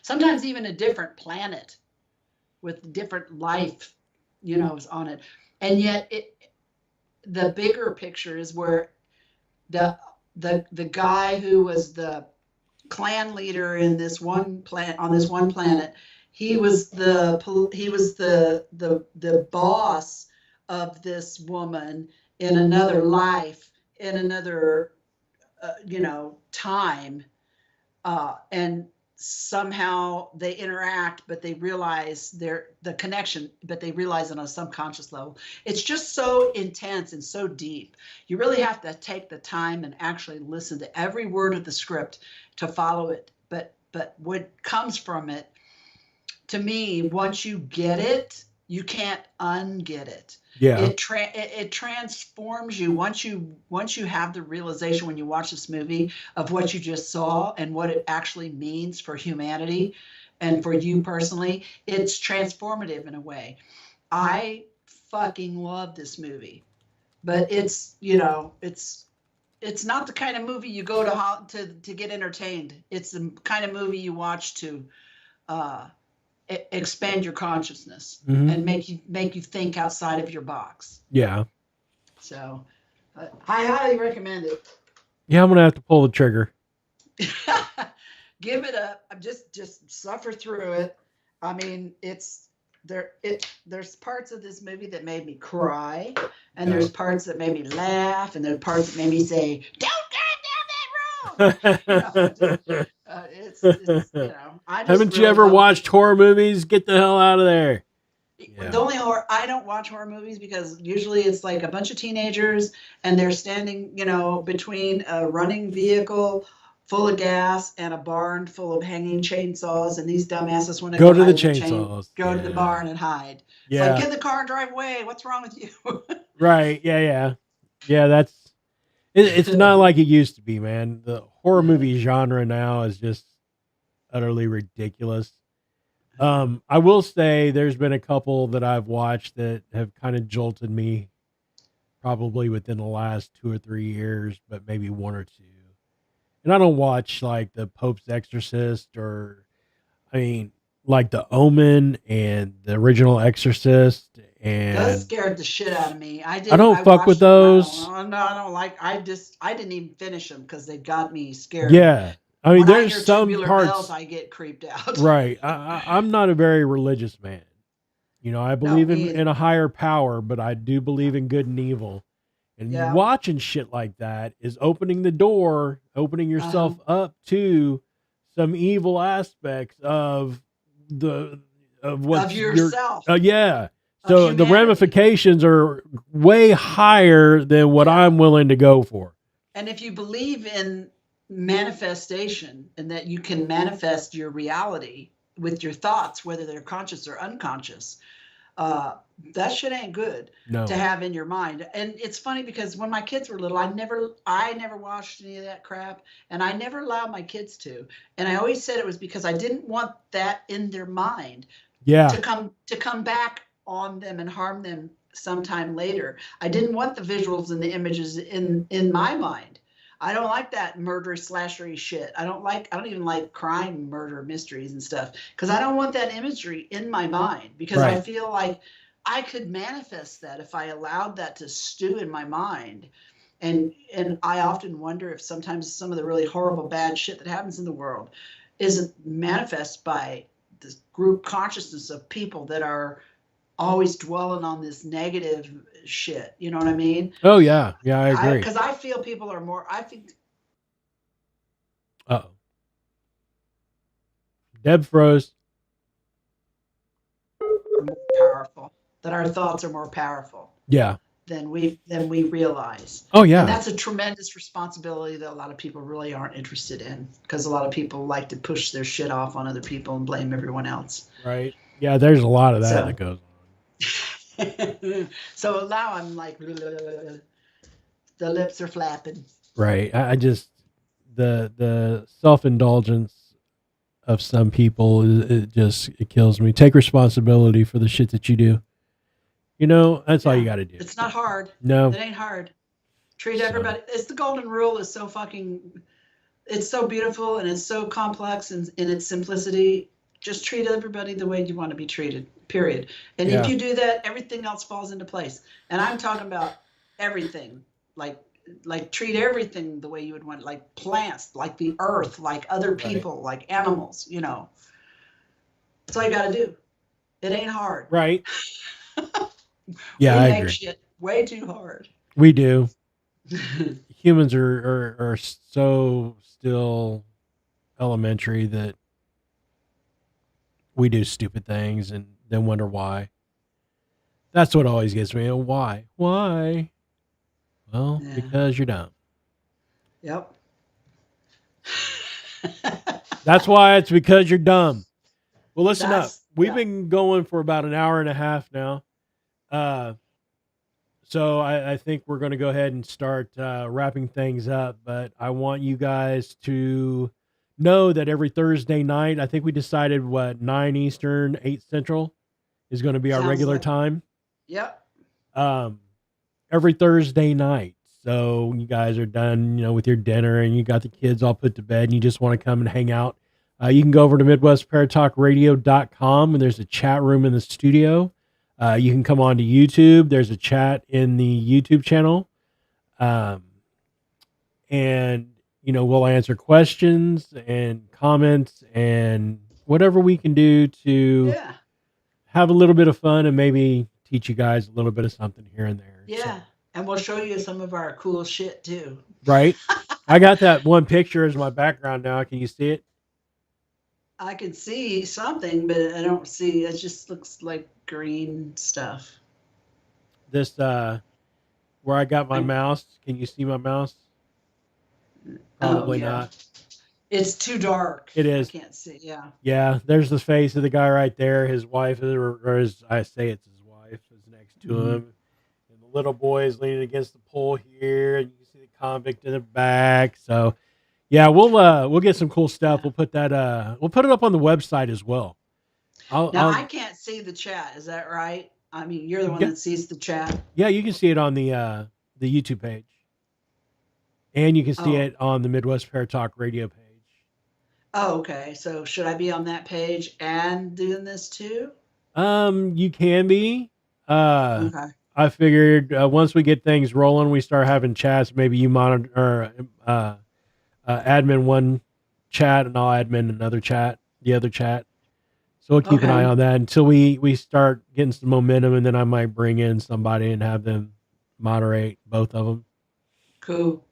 sometimes even a different planet with different life, on it. And yet the bigger picture is where the guy who was the clan leader in this one on this one planet, he was the boss of this woman in another life, in another time, and somehow they interact, but they realize the connection, but they realize on a subconscious level. It's just so intense and so deep. You really have to take the time and actually listen to every word of the script to follow it. But what comes from it, to me, once you get it, You can't unget it. Yeah. It transforms you once you have the realization when you watch this movie of what you just saw and what it actually means for humanity and for you personally. It's transformative in a way. I fucking love this movie, but it's not the kind of movie you go to get entertained. It's the kind of movie you watch to uh, expand your consciousness and make you think outside of your box. Yeah. So I highly recommend it. Yeah, I'm gonna have to pull the trigger. Give it up. I'm just suffer through it. I mean, there's parts of this movie that made me cry, and there's parts that made me laugh, and there's parts that made me say, "Don't drive down that road." I just Haven't you really ever love watched horror movies? Get the hell out of there. Yeah. The only horror I don't watch horror movies because usually it's like a bunch of teenagers and they're standing, between a running vehicle full of gas and a barn full of hanging chainsaws, and these dumbasses want to go to the hide chainsaws. go to the barn and hide. Yeah. It's like, get in the car and drive away. What's wrong with you? Right. Yeah. That's it's not like it used to be, man. The horror movie genre now is just utterly ridiculous. I will say there's been a couple that I've watched that have kind of jolted me probably within the last 2 or 3 years, but maybe one or two. And I don't watch like the Pope's Exorcist like the Omen and the original Exorcist. And that scared the shit out of me. I don't fuck with those. I don't like. I didn't even finish them because they got me scared. Yeah. I mean, there's some parts bells, I get creeped out. Right. I'm not a very religious man. I believe in a higher power, but I do believe in good and evil. And watching shit like that is opening the door, opening yourself up to some evil aspects of yourself. Yeah. So the ramifications are way higher than what I'm willing to go for. And if you believe in manifestation and that you can manifest your reality with your thoughts, whether they're conscious or unconscious, that shit ain't good to have in your mind. And it's funny because when my kids were little, I never watched any of that crap, and I never allowed my kids to. And I always said it was because I didn't want that in their mind to come back on them and harm them sometime later. I didn't want the visuals and the images in my mind. I don't like that murderous slashery shit. I don't even like crime, murder, mysteries and stuff because I don't want that imagery in my mind because I feel like I could manifest that if I allowed that to stew in my mind. And I often wonder if sometimes some of the really horrible bad shit that happens in the world isn't manifest by this group consciousness of people that are always dwelling on this negative shit. You know what I mean? Oh yeah. Yeah, I agree. Because I feel people are more, I think. Uh-oh. Deb froze. More powerful. That our thoughts are more powerful. Yeah. Than we realize. Oh yeah. And that's a tremendous responsibility that a lot of people really aren't interested in because a lot of people like to push their shit off on other people and blame everyone else. Right. Yeah, there's a lot of that goes on. So now I'm like, the lips are flapping. Right. I just the self-indulgence of some people it kills me. Take responsibility for the shit that you do. That's all you got to do. It's not hard. No, it ain't hard. Treat everybody. It's the golden rule. Is so it's so beautiful and it's so complex in its simplicity. Just treat everybody the way you want to be treated, period. And if you do that, everything else falls into place. And I'm talking about everything, like treat everything the way you would want, like plants, like the earth, like other people, like animals, That's all you got to do. It ain't hard. Right. Yeah, we make shit way too hard. We do. Humans are so still elementary that we do stupid things and then wonder why. That's what always gets me. Why? Why? Well, because you're dumb. Yep. That's why. It's because you're dumb. Well, listen up. we've Yeah. been going for about an hour and a half now. So I think we're going to go ahead and start wrapping things up. But I want you guys to know that every Thursday night, I think we decided 9 Eastern, 8 Central is going to be our Sounds regular like. time. Yep. Um, every Thursday night. So you guys are done, with your dinner and you got the kids all put to bed and you just want to come and hang out. You can go over to MidwestParatalkRadio.com and there's a chat room in the studio. You can come on to YouTube. There's a chat in the YouTube channel. And, we'll answer questions and comments and whatever we can do to Yeah. have a little bit of fun and maybe teach you guys a little bit of something here and there. Yeah. So, And we'll show you some of our cool shit too. right. I got that one picture as my background now. Can you see it? I can see something, but I don't see. It just looks like green stuff. This where I got my I, mouse. Can you see my mouse? oh Probably yeah, not. it's too dark. It I is. can't see. Yeah. Yeah, there's the face of the guy right there. His wife is, or his, I say it's his wife, is next to Mhm. him. And the little boy is leaning against the pole here, and you can see the convict in the back. So yeah, we'll get some cool stuff. Yeah. We'll put it up on the website as well. Now I'll I can't see the chat. Is that right? I mean, you're the one yeah, that sees the chat. yeah, you can see it on the YouTube page. And you can see Oh. it on the Midwest Paratalk radio page. Oh, okay. So should I be on that page and doing this too? You can be. Uh, Okay. I figured once we get things rolling, we start having chats. Maybe you monitor or admin one chat, and I'll admin another chat, the other chat. So we'll keep an eye Okay. on that until we start getting some momentum, and then I might bring in somebody and have them moderate both of them. Cool.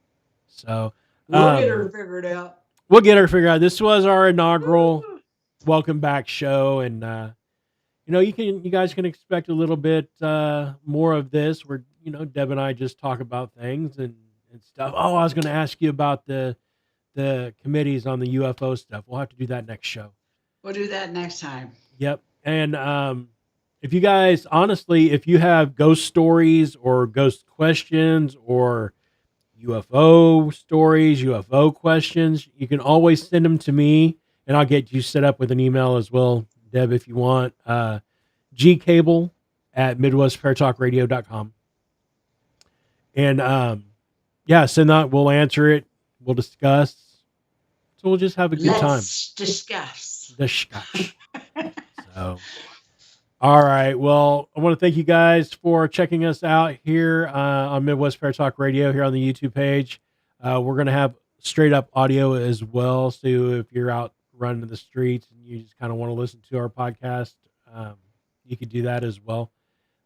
So We'll get her figured out. we'll get her figured out. This was our inaugural Woo. welcome back show, and you guys can expect a little bit more of this where Deb and I just talk about things and stuff. Oh, I was going to ask you about the committees on the UFO stuff. We'll have to do that next show. We'll do that next time. Yep. And if you guys, honestly, if you have ghost stories or ghost questions or UFO stories, UFO questions, you can always send them to me and I'll get you set up with an email as well, Deb, if you want. Gcable at MidwestParatalkRadio.com. And yeah, send that. We'll answer it. We'll discuss. So we'll just have a good time. Let's discuss. So, all right. Well, I want to thank you guys for checking us out here on Midwest Paratalk Radio here on the YouTube page. We're going to have straight up audio as well. So if you're out running the streets and you just kind of want to listen to our podcast, you could do that as well.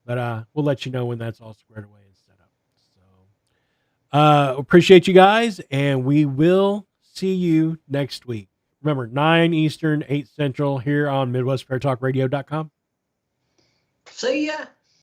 But we'll let you know when that's all squared away and set up. So appreciate you guys, and we will see you next week. Remember, 9 Eastern, 8 Central here on MidwestParatalkRadio.com. See ya.